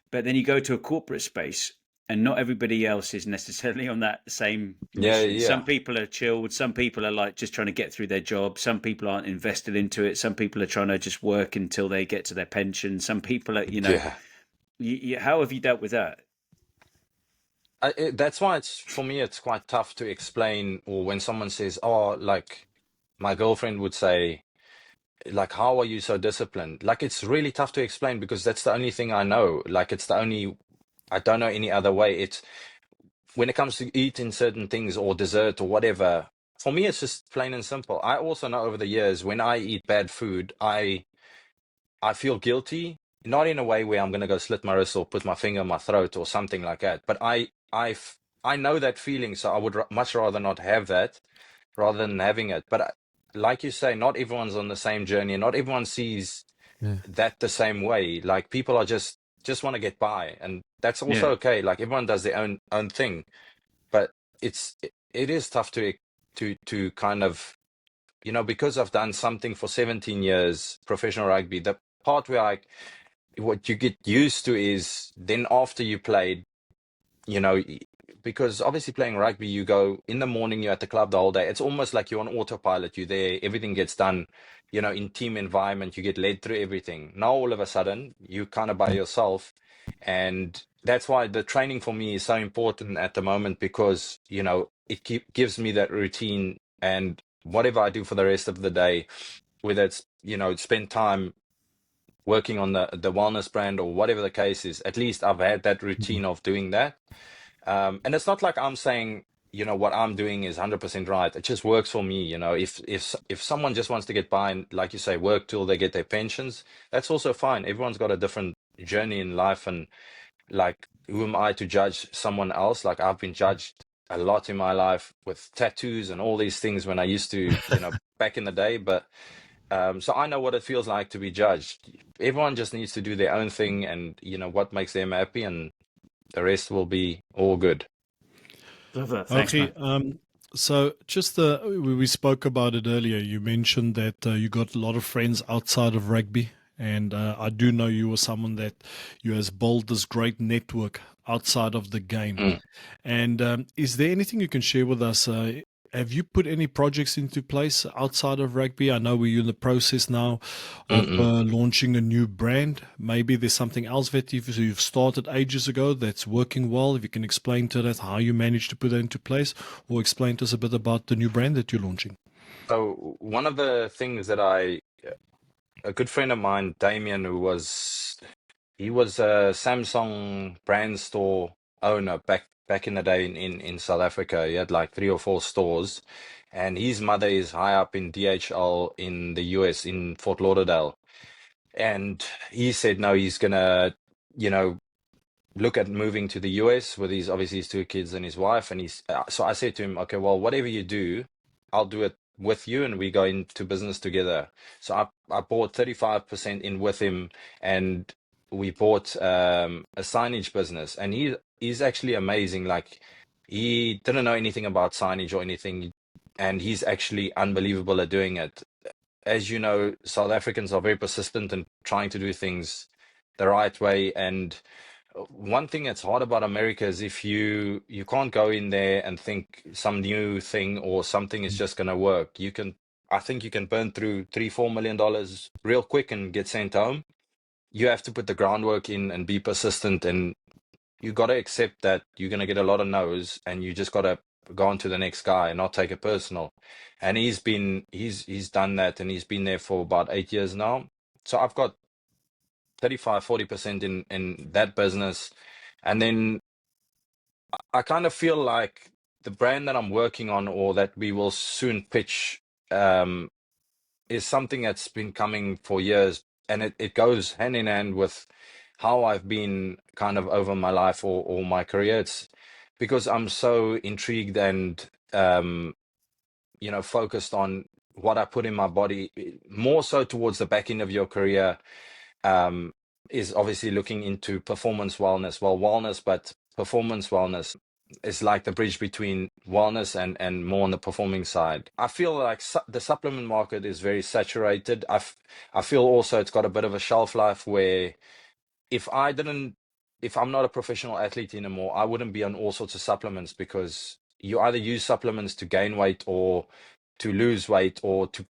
C: but then you go to a corporate space, and not everybody else is necessarily on that same mission.
A: Yeah.
C: Some people are chilled. Some people are like just trying to get through their job. Some people aren't invested into it. Some people are trying to just work until they get to their pension. Some people are,
A: Yeah.
C: how have you dealt with that?
A: That's why it's for me it's quite tough to explain, or when someone says, oh, like my girlfriend would say, like, how are you so disciplined? Like, it's really tough to explain because that's the only thing I know. Like, it's the only, I don't know any other way. It's when it comes to eating certain things or dessert or whatever, for me, it's just plain and simple. I also know over the years when I eat bad food, I feel guilty, not in a way where I'm going to go slit my wrist or put my finger in my throat or something like that. But I know that feeling, so I would much rather not have that rather than having it. But like you say, not everyone's on the same journey, and not everyone sees
B: Yeah.
A: that the same way. Like people are just want to get by, and that's also
C: Yeah.
A: okay. Like everyone does their own thing, but it is tough to kind of, you know, because I've done something for 17 years, professional rugby, the part where what you get used to is then after you played, you know, because obviously playing rugby, you go in the morning, you're at the club the whole day. It's almost like you're on autopilot. You're there, everything gets done, you know, in team environment, you get led through everything. Now, all of a sudden, you kind of by yourself. And that's why the training for me is so important at the moment because, you know, it gives me that routine, and whatever I do for the rest of the day, whether it's, you know, spend time working on the wellness brand or whatever the case is, at least I've had that routine of doing that. And it's not like I'm saying, you know, what I'm doing is 100% right. It just works for me. You know, if someone just wants to get by and, like you say, work till they get their pensions, that's also fine. Everyone's got a different journey in life, and like, who am I to judge someone else? Like, I've been judged a lot in my life with tattoos and all these things when I used to, you know, back in the day. But so I know what it feels like to be judged. Everyone just needs to do their own thing, and you know what makes them happy, and the rest will be all good.
C: Love that. Thanks,
B: Okay,
C: man.
B: so just we spoke about it earlier. You mentioned that you got a lot of friends outside of rugby, and I do know you were someone that you has built this great network outside of the game.
A: Mm,
B: And is there anything you can share with us? Have you put any projects into place outside of rugby? I know we're in the process now of
A: mm-mm.
B: launching a new brand. Maybe there's something else that you've started ages ago that's working well. If you can explain to us how you managed to put that into place, or explain to us a bit about the new brand that you're launching.
A: So one of the things that a good friend of mine, Damien, he was a Samsung brand store owner back in the day in South Africa. He had like 3 or 4 stores, and his mother is high up in DHL in the US in Fort Lauderdale. And he said no, he's gonna, you know, look at moving to the US with his 2 kids and his wife. And so I said to him, okay, well, whatever you do, I'll do it with you, and we go into business together. So I bought 35% in with him, and we bought a signage business. And he's actually amazing. Like, he didn't know anything about signage or anything, and he's actually unbelievable at doing it. As you know, South Africans are very persistent in trying to do things the right way. And one thing that's hard about America is if you can't go in there and think some new thing or something is just going to work. I think you can burn through $3-4 million real quick and get sent home. You have to put the groundwork in and be persistent, and you got to accept that you're going to get a lot of no's, and you just got to go on to the next guy and not take it personal. And he's done that, and he's been there for about 8 years now. So I've got 35-40% in that business. And then I kind of feel like the brand that I'm working on, or that we will soon pitch, is something that's been coming for years, and it goes hand in hand with how I've been kind of over my life or my career. It's because I'm so intrigued and you know, focused on what I put in my body, more so towards the back end of your career. Is obviously looking into performance wellness. Well, wellness, but performance wellness is like the bridge between wellness and more on the performing side. I feel like the supplement market is very saturated. I feel also it's got a bit of a shelf life where if I'm not a professional athlete anymore, I wouldn't be on all sorts of supplements, because you either use supplements to gain weight or to lose weight or to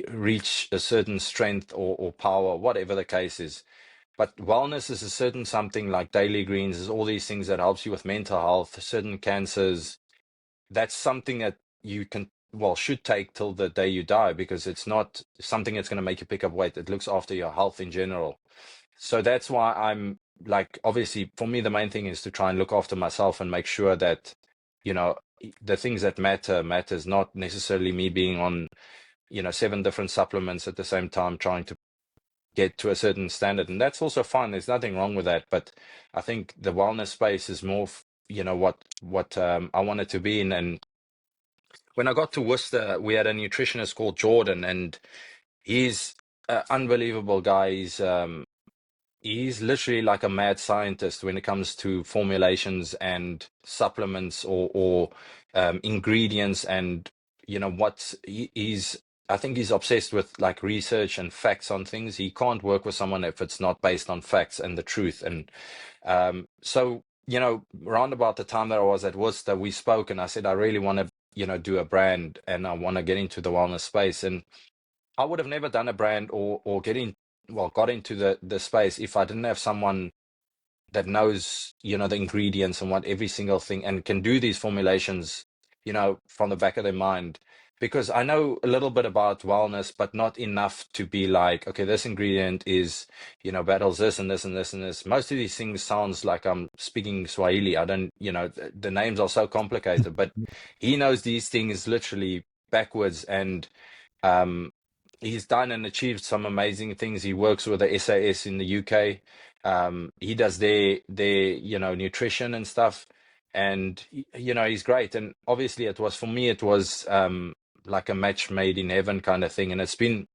A: reach a certain strength or power, whatever the case is. But wellness is a certain something like daily greens, is all these things that helps you with mental health, certain cancers. That's something that you can, well, should take till the day you die, because it's not something that's going to make you pick up weight. It looks after your health in general. So that's why I'm like, obviously, for me, the main thing is to try and look after myself and make sure that, you know, the things that matters, not necessarily me being on, 7 different supplements at the same time, trying to get to a certain standard. And that's also fine. There's nothing wrong with that. But I think the wellness space is more, what I wanted to be in. And when I got to Worcester, we had a nutritionist called Jordan, and he's an unbelievable guy. He's literally like a mad scientist when it comes to formulations and supplements, or ingredients, and I think he's obsessed with like research and facts on things. He can't work with someone if it's not based on facts and the truth. And so, around about the time that I was at Worcester, we spoke, and I said, I really want to, do a brand, and I want to get into the wellness space. And I would have never done a brand or got into the space if I didn't have someone that knows, the ingredients and what every single thing, and can do these formulations, from the back of their mind. Because I know a little bit about wellness, but not enough to be like, okay, this ingredient is, battles this and this and this and this. Most of these things sounds like I'm speaking Swahili. I don't, the names are so complicated, but he knows these things literally backwards. And um, he's done and achieved some amazing things. He works with the SAS in the UK. He does their nutrition and stuff, and he's great. And obviously, for me, it was like a match made in heaven kind of thing. And it's been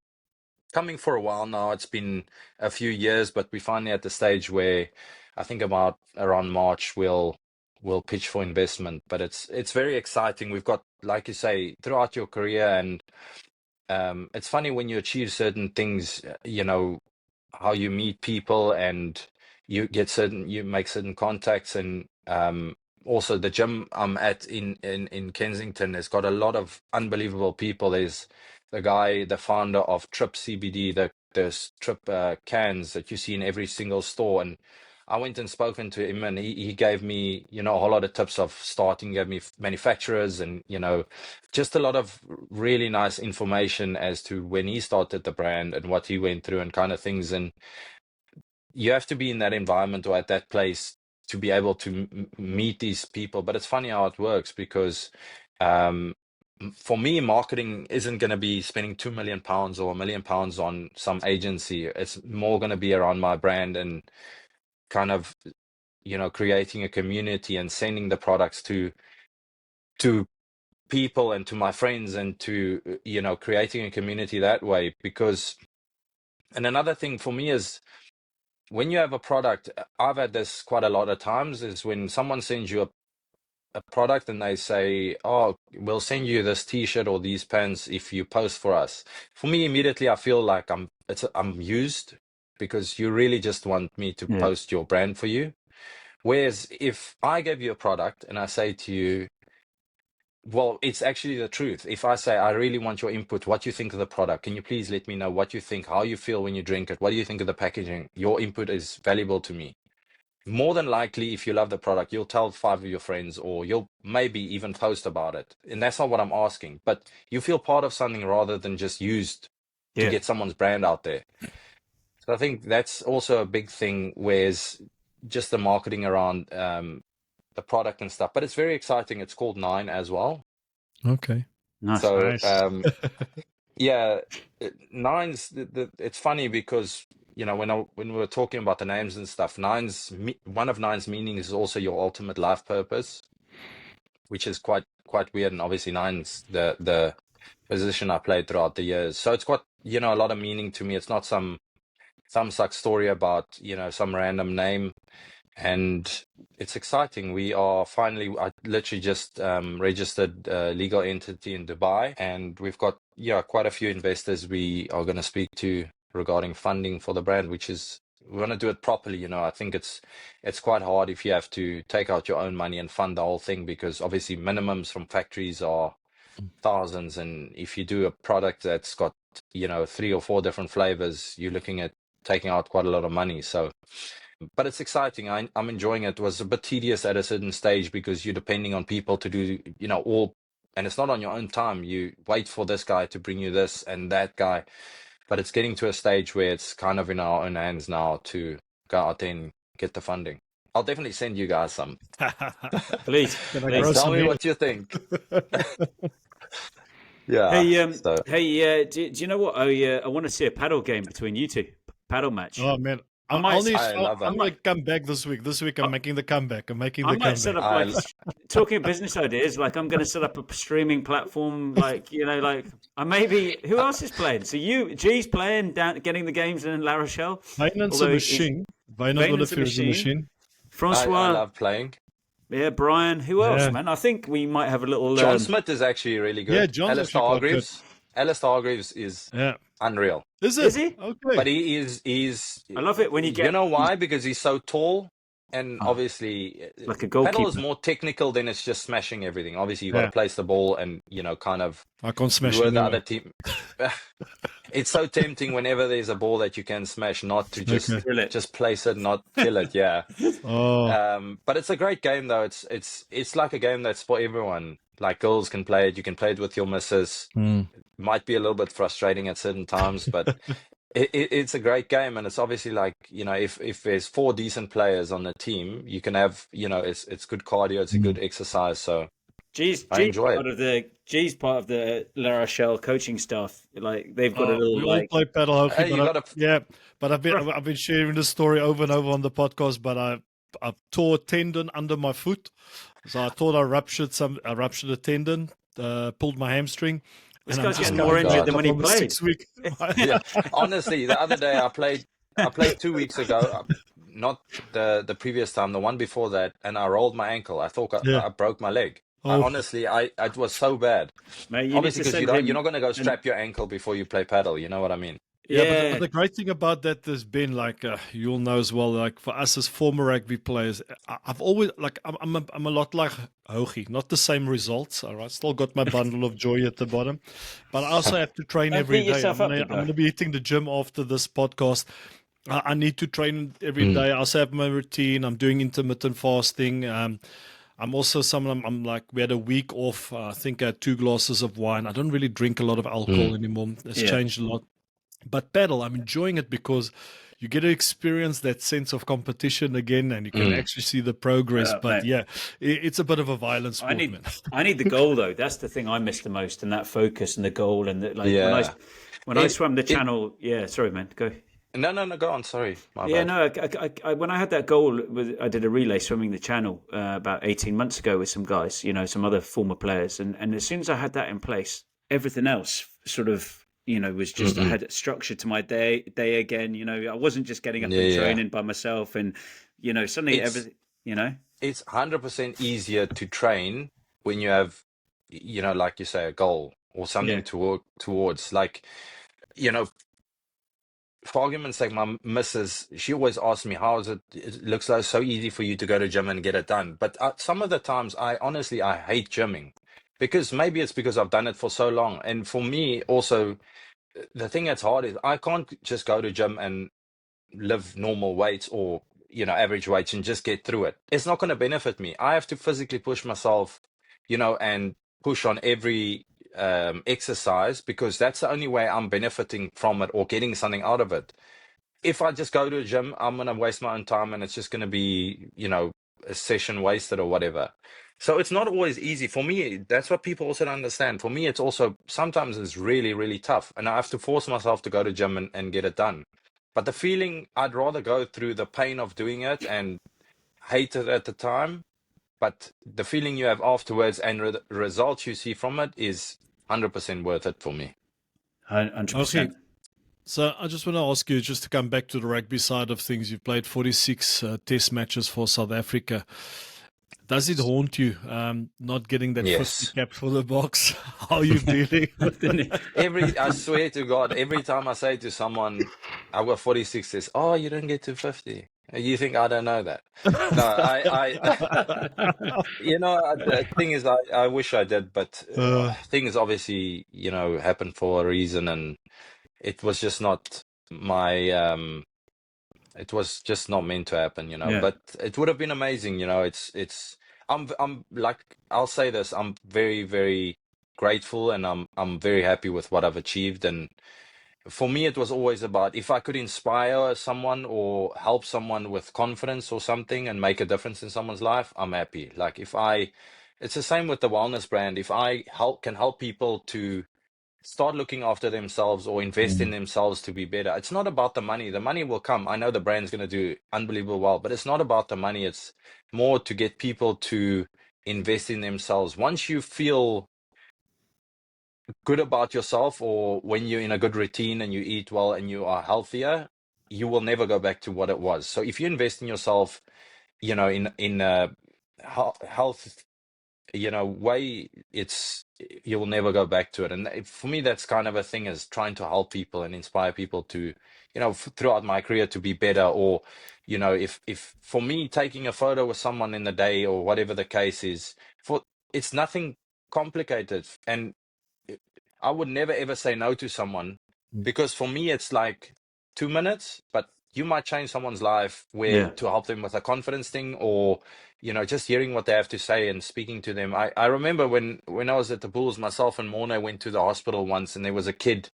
A: coming for a while now. It's been a few years, but we're finally at the stage where I think about around March we'll pitch for investment. But it's very exciting. We've got, like you say, throughout your career, and it's funny when you achieve certain things, how you meet people, and you make certain contacts. And also the gym I'm at in Kensington has got a lot of unbelievable people. There's the founder of Trip CBD, there's Trip cans that you see in every single store. And I went and spoken to him, and he gave me, a whole lot of tips of starting, gave me manufacturers, and, just a lot of really nice information as to when he started the brand and what he went through and kind of things. And you have to be in that environment or at that place to be able to meet these people. But it's funny how it works, because for me, marketing isn't going to be spending £2 million or £1 million on some agency. It's more going to be around my brand, and kind of, creating a community and sending the products to people and to my friends, and to, creating a community that way. And another thing for me is, when you have a product, I've had this quite a lot of times, is when someone sends you a product and they say, oh, we'll send you this t-shirt or these pants if you post for us. For me, immediately I feel like I'm used, because you really just want me to post your brand for you. Whereas if I give you a product and I say to you, well, it's actually the truth. If I say, I really want your input, what you think of the product, can you please let me know what you think, how you feel when you drink it, what do you think of the packaging? Your input is valuable to me. More than likely, if you love the product, you'll tell 5 of your friends, or you'll maybe even post about it. And that's not what I'm asking, but you feel part of something rather than just used to get someone's brand out there. So I think that's also a big thing, whereas just the marketing around the product and stuff. But it's very exciting. It's called Nine as well.
B: Okay.
C: Nice.
A: So yeah, Nine's it's funny because, when we were talking about the names and stuff, one of Nine's meanings is also your ultimate life purpose, which is quite weird. And obviously Nine's the position I played throughout the years. So it's got, a lot of meaning to me. It's not some thumbsuck story about, some random name. And it's exciting. I literally just registered a legal entity in Dubai, and we've got quite a few investors we are going to speak to regarding funding for the brand, we want to do it properly. I think it's quite hard if you have to take out your own money and fund the whole thing, because obviously minimums from factories are thousands, and if you do a product that's got 3 or 4 different flavors, you're looking at taking out quite a lot of money. So, but it's exciting. I'm enjoying it. It was a bit tedious at a certain stage because you're depending on people to do, all, and it's not on your own time. You wait for this guy to bring you this and that guy, but it's getting to a stage where it's kind of in our own hands now to go out there and get the funding. I'll definitely send you guys some.
C: Please.
A: Tell me what you think. Yeah.
C: Hey, do you know what? I want to see a paddle game between you two. Paddle match.
B: Oh man, I'm going to come back this week. This week I'm making the comeback. I might
C: set up talking business ideas. Like I'm going to set up a streaming platform. Like maybe who else is playing? So G's playing down, getting the games in La Rochelle.
B: Wynand's a machine. Wynand's a machine.
C: Francois,
A: I love playing.
C: Yeah, Brian. Who else, man? I think we might have a little.
A: John Smith is actually really good.
B: Yeah, John's
A: Alistair Hargreaves. Alistair Hargreaves is unreal.
B: Is
C: he?
B: Okay.
A: But he's.
C: I love it when you get.
A: You know why? Because he's so tall, and obviously,
C: like a goalkeeper.
A: Paddle is more technical than it's just smashing everything. Obviously, you got to place the ball and kind of.
B: I can't smash
A: the other team. It's so tempting whenever there's a ball that you can smash, not to just place it, not kill it. Yeah. But it's a great game though. It's like a game that's for everyone. Like girls can play it. You can play it with your missus. Might be a little bit frustrating at certain times, but it's a great game. And it's obviously like, if there's 4 decent players on the team, you can have, it's good cardio. It's a good exercise. So
C: G's part of the La Rochelle coaching staff. Like they've got a little.
B: We all play paddle hockey. But I've been sharing this story over and over on the podcast. But I tore a tendon under my foot, so I thought I ruptured a tendon, pulled my hamstring.
C: This guy's getting more injured than when he played.
B: 6 weeks.
A: Yeah. Honestly, the other day I played 2 weeks ago. Not the previous time, the one before that, and I rolled my ankle. I thought I broke my leg. Honestly, it was so bad.
C: Mate,
A: obviously, because you're not going to go strap your ankle before you play paddle. You know what I mean?
B: Yeah, but the great thing about that has been, like, you'll know as well, like for us as former rugby players, I've always, like, I'm a lot like Hougaard, not the same results. All right, still got my bundle of joy at the bottom, but I also have to train every day. I'm going to be hitting the gym after this podcast. I need to train every day. I also have my routine. I'm doing intermittent fasting. I'm also I'm like, we had a week off. I think I had 2 glasses of wine. I don't really drink a lot of alcohol anymore. It's changed a lot. But paddle, I'm enjoying it because you get to experience that sense of competition again, and you can actually see the progress. But it's a bit of a violent sport, man.
C: I need the goal though. That's the thing I miss the most, and that focus and the goal. And when I swam the channel, sorry, man, go.
A: No, go on. Sorry.
C: I when I had that goal, I did a relay swimming the channel about 18 months ago with some guys, some other former players. And as soon as I had that in place, everything else sort of, was just, I had structure to my day again. I wasn't just getting up and training by myself. And, suddenly everything,
A: It's 100% easier to train when you have, like you say, a goal or something to work towards. Like, for argument's sake, my missus, she always asks me, how is it? It looks like so easy for you to go to gym and get it done. But some of the times, I hate gymming because maybe it's because I've done it for so long. And for me, also, the thing that's hard is I can't just go to gym and live normal weights or, average weights and just get through it. It's not going to benefit me. I have to physically push myself, and push on every exercise, because that's the only way I'm benefiting from it or getting something out of it. If I just go to a gym, I'm going to waste my own time and it's just going to be, a session wasted or whatever. So it's not always easy for me. That's what people also don't understand. For me, it's also sometimes it's really, really tough, and I have to force myself to go to gym and get it done. But the feeling, I'd rather go through the pain of doing it and hate it at the time, but the feeling you have afterwards and the results you see from it is 100% worth it for me.
C: 100%.
B: Okay. So I just want to ask you, just to come back to the rugby side of things, you've played 46 test matches for South Africa. Does it haunt you not getting that 50 cap for the box? How are you dealing with it?
A: I swear to God, every time I say to someone, I got 46, says, oh, you didn't get to 50. You think I don't know that? No, the thing is, I wish I did, but things obviously, happen for a reason, and it was just not my It was just not meant to happen, you know.
C: Yeah.
A: But it would have been amazing, you know. I'm like, I'll say this, I'm very, very grateful, and I'm very happy with what I've achieved. And for me, it was always about, if I could inspire someone or help someone with confidence or something and make a difference in someone's life, I'm happy. Like, it's the same with the wellness brand. If I can help people to start looking after themselves or invest in themselves to be better. It's not about the money. The money will come. I know the brand's going to do unbelievable well, but it's not about the money. It's more to get people to invest in themselves. Once you feel good about yourself, or when you're in a good routine and you eat well and you are healthier, you will never go back to what it was. So if you invest in yourself, you know, in health, you know, way, you'll never go back to it. And for me, that's kind of a thing, is trying to help people and inspire people to, you know, throughout my career, to be better. Or, you know, if for me, taking a photo with someone in the day or whatever the case is, it's nothing complicated. And I would never ever say no to someone, because for me it's like 2 minutes, but you might change someone's life
C: Yeah.
A: to help them with a confidence thing, or, you know, just hearing what they have to say and speaking to them. I remember when I was at the Bulls, myself and Morne went to the hospital once, and there was a kid.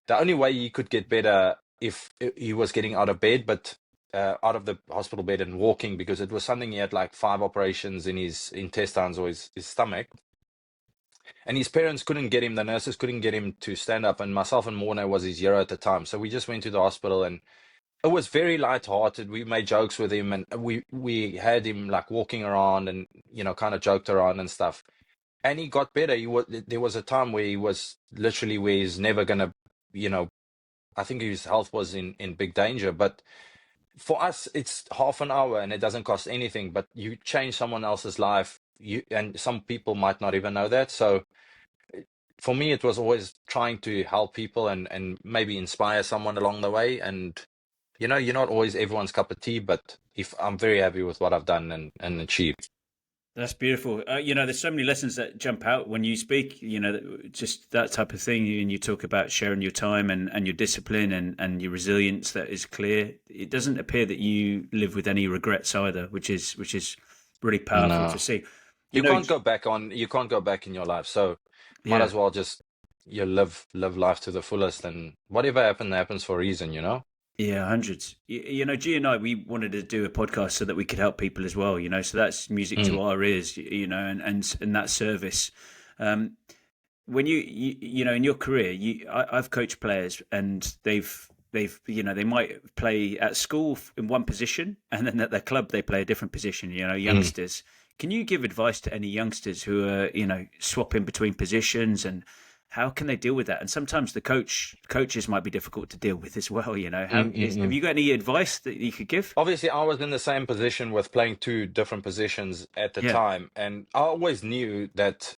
A: The only way he could get better if he was getting out of bed, but out of the hospital bed and walking, because it was something, he had like 5 operations in his intestines or his stomach. And his parents couldn't get him, the nurses couldn't get him to stand up. And myself and Morne was his hero at the time. So we just went to the hospital, and it was very lighthearted. We made jokes with him, and we had him like walking around and, you know, kind of joked around and stuff. And he got better. There was a time where he was literally, where he's never going to, you know, I think his health was in big danger. But for us, it's half an hour and it doesn't cost anything, but you change someone else's life. And some people might not even know that. So for me, it was always trying to help people and maybe inspire someone along the way. And, you know, you're not always everyone's cup of tea, but if I'm very happy with what I've done and achieved.
C: That's beautiful. You know, there's so many lessons that jump out when you speak, you know, just that type of thing. And you talk about sharing your time and your discipline and your resilience that is clear. It doesn't appear that you live with any regrets either, which is really powerful
A: No,
C: to see.
A: you
C: know,
A: can't go back in your life. So might
C: yeah.
A: as well just, you live life to the fullest, and whatever happens for a reason, you know?
C: Yeah, hundreds. You know, G and I, we wanted to do a podcast so that we could help people as well. You know, so that's music
A: Mm.
C: to our ears. You know, and that service. When you know, in your career, I've coached players, and they've you know, they might play at school in one position, and then at their club they play a different position. You know, youngsters. Can you give advice to any youngsters who are, you know, swapping between positions, and how can they deal with that? And sometimes the coaches might be difficult to deal with as well. You know, have you got any advice that you could give?
A: Obviously, I was in the same position with playing 2 different positions at the
C: Yeah,
A: time, and I always knew that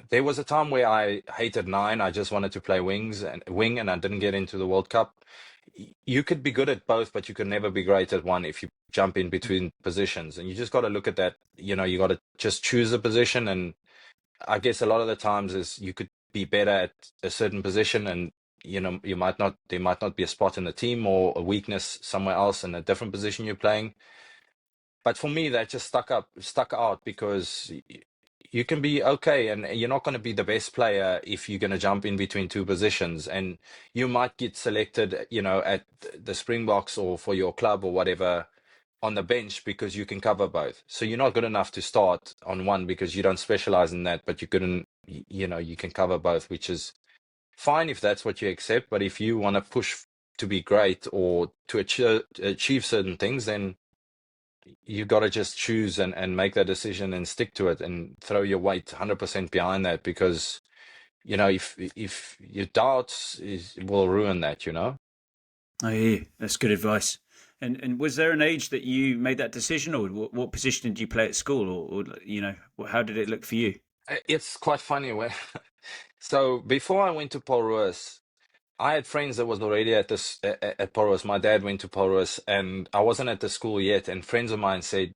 A: there was a time where I hated 9. I just wanted to play wing, and I didn't get into the World Cup. You could be good at both, but you could never be great at one if you jump in between positions. And you just got to look at that. You know, you got to just choose a position. And I guess a lot of the times is you could be better at a certain position, and, you know, there might not be a spot in the team or a weakness somewhere else in a different position you're playing. But for me, that just stuck out, because you can be okay, and you're not going to be the best player if you're going to jump in between 2 positions. And you might get selected, you know, at the Springboks or for your club or whatever, on the bench, because you can cover both. So you're not good enough to start on one because you don't specialize in that, but you couldn't, you know, you can cover both, which is fine if that's what you accept. But if you want to push to be great or to achieve certain things, then you got to just choose and make that decision and stick to it and throw your weight 100% behind that, because, you know, if you doubt, it will ruin that, you know.
C: I hear you. That's good advice. And was there an age that you made that decision, or what position did you play at school, or you know, how did it look for you?
A: It's quite funny when so before I went to Paul Roos, I had friends that was already at Paul Roos. My dad went to Paul Roos, and I wasn't at the school yet, and friends of mine said,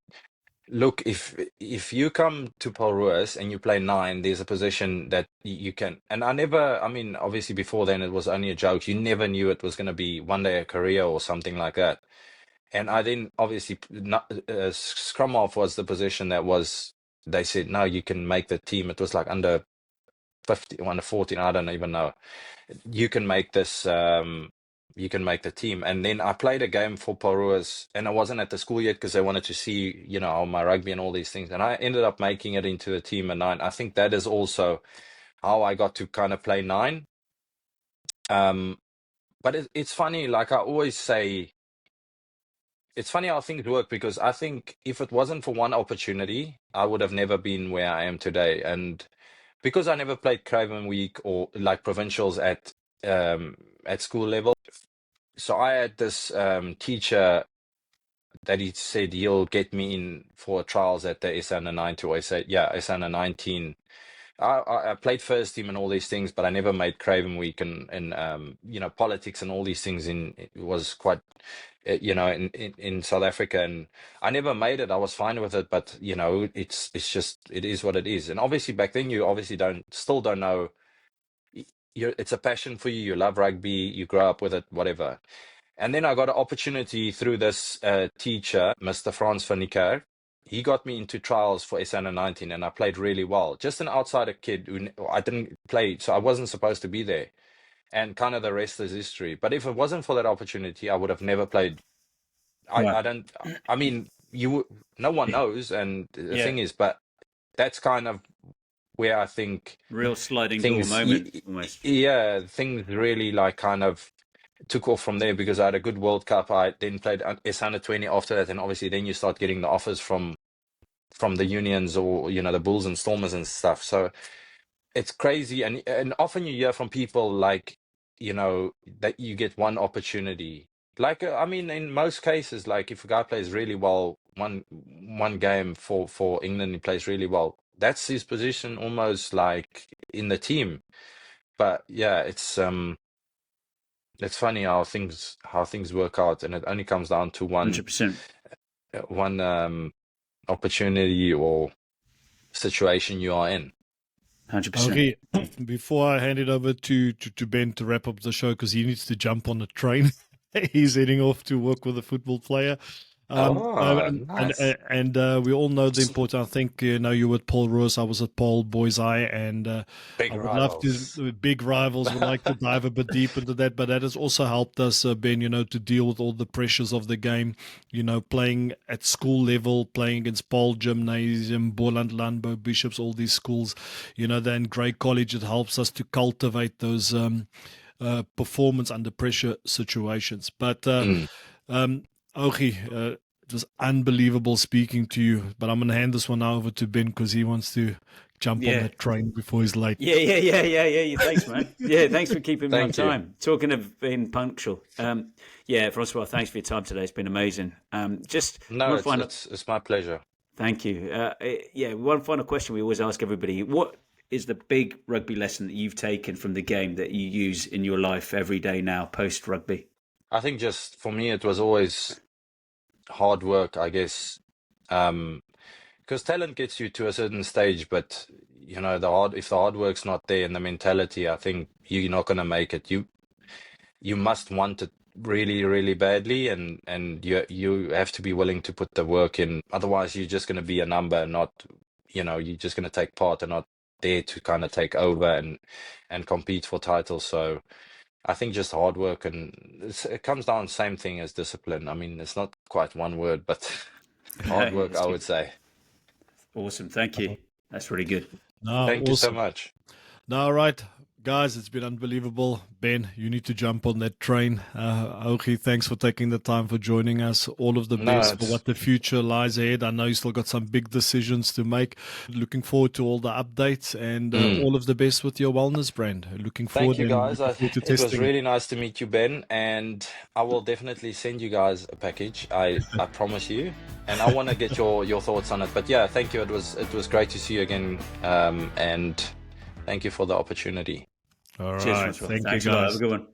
A: Look, if you come to Paul Ruiz and you play 9, there's a position that you can. And I mean, obviously before then it was only a joke. You never knew it was going to be one day a career or something like that. And I then obviously scrum half was the position that was. They said no, you can make the team. It was like under 50, under 14. I don't even know. You can make this. You can make the team. And then I played a game for Paruas, and I wasn't at the school yet because they wanted to see, my rugby and all these things. And I ended up making it into the team at 9. I think that is also how I got to kind of play 9. But it's funny, like I always say, it's funny how things work, because I think if it wasn't for one opportunity, I would have never been where I am today. And because I never played Craven Week or like provincials at school level, so I had this teacher that he said he'll get me in for trials at the SA under 19, or SA under 19. I played first team and all these things, but I never made Craven Week, and politics and all these things it was quite in South Africa, and I never made it. I was fine with it, but it's just, it is what it is. And obviously back then you obviously still don't know. It's a passion for you. You love rugby. You grow up with it, whatever. And then I got an opportunity through this teacher, Mr. Frans van Niekerk. He got me into trials for SA under 19, and I played really well. Just an outsider kid who I didn't play, so I wasn't supposed to be there. And kind of the rest is history. But if it wasn't for that opportunity, I would have never played. I mean, no one knows, and the thing is, but that's kind of where I think
C: real sliding door moment, almost.
A: Yeah, things really like kind of took off from there, because I had a good World Cup. I then played S under 20 after that, and obviously then you start getting the offers from the unions, or the Bulls and Stormers and stuff. So it's crazy, and often you hear from people like that you get one opportunity. Like I mean, in most cases, like if a guy plays really well one game for England, he plays really well, that's his position almost like in the team. But yeah, it's funny how things work out, and it only comes down to one
C: 100%.
A: one opportunity or situation you are in.
C: 100%.
B: Okay, before I hand it over to Ben to wrap up the show, because he needs to jump on the train. He's heading off to work with a football player.
A: Nice.
B: And we all know the importance. I think you were at Paul Roos, I was at Paul Boys Eye, and
A: Big
B: I would
A: rivals.
B: love to. Big rivals would like to dive a bit deep into that, but that has also helped us, Ben, to deal with all the pressures of the game. Playing at school level, playing against Paul Gymnasium, Boland Landbou, Bishops, all these schools. Then Grey College, it helps us to cultivate those performance under pressure situations. But Ogie, it was unbelievable speaking to you, but I'm going to hand this one over to Ben because he wants to jump on that train before he's late.
C: Yeah. Thanks, man. Yeah, thanks for keeping me on time. Talking of being punctual. Francois, thanks for your time today. It's been amazing.
A: It's my pleasure.
C: Thank you. One final question we always ask everybody. What is the big rugby lesson that you've taken from the game that you use in your life every day now, post-rugby?
A: I think just for me, it was always hard work, I guess, because talent gets you to a certain stage, but if the hard work's not there and the mentality, I think you're not going to make it. You must want it really, really badly, and you have to be willing to put the work in. Otherwise, you're just going to be a number, not you're just going to take part and not there to kind of take over and compete for titles. So I think just hard work, and it comes down the same thing as discipline. I mean, it's not quite one word, but hard work, I would say.
C: Awesome. Thank you. That's really good.
A: Thank you so much.
B: All right, guys, it's been unbelievable. Ben, you need to jump on that train. Ogie, thanks for taking the time for joining us. All of the best for what the future lies ahead. I know you still got some big decisions to make. Looking forward to all the updates, and all of the best with your wellness brand. Looking forward.
A: Thank you, guys. It was really nice to meet you, Ben, and I will definitely send you guys a package. I promise you, and I want to get your thoughts on it. But yeah, thank you. It was great to see you again, and thank you for the opportunity.
B: All right.
C: Cheers,
B: Thank you, guys.
C: Have a good one.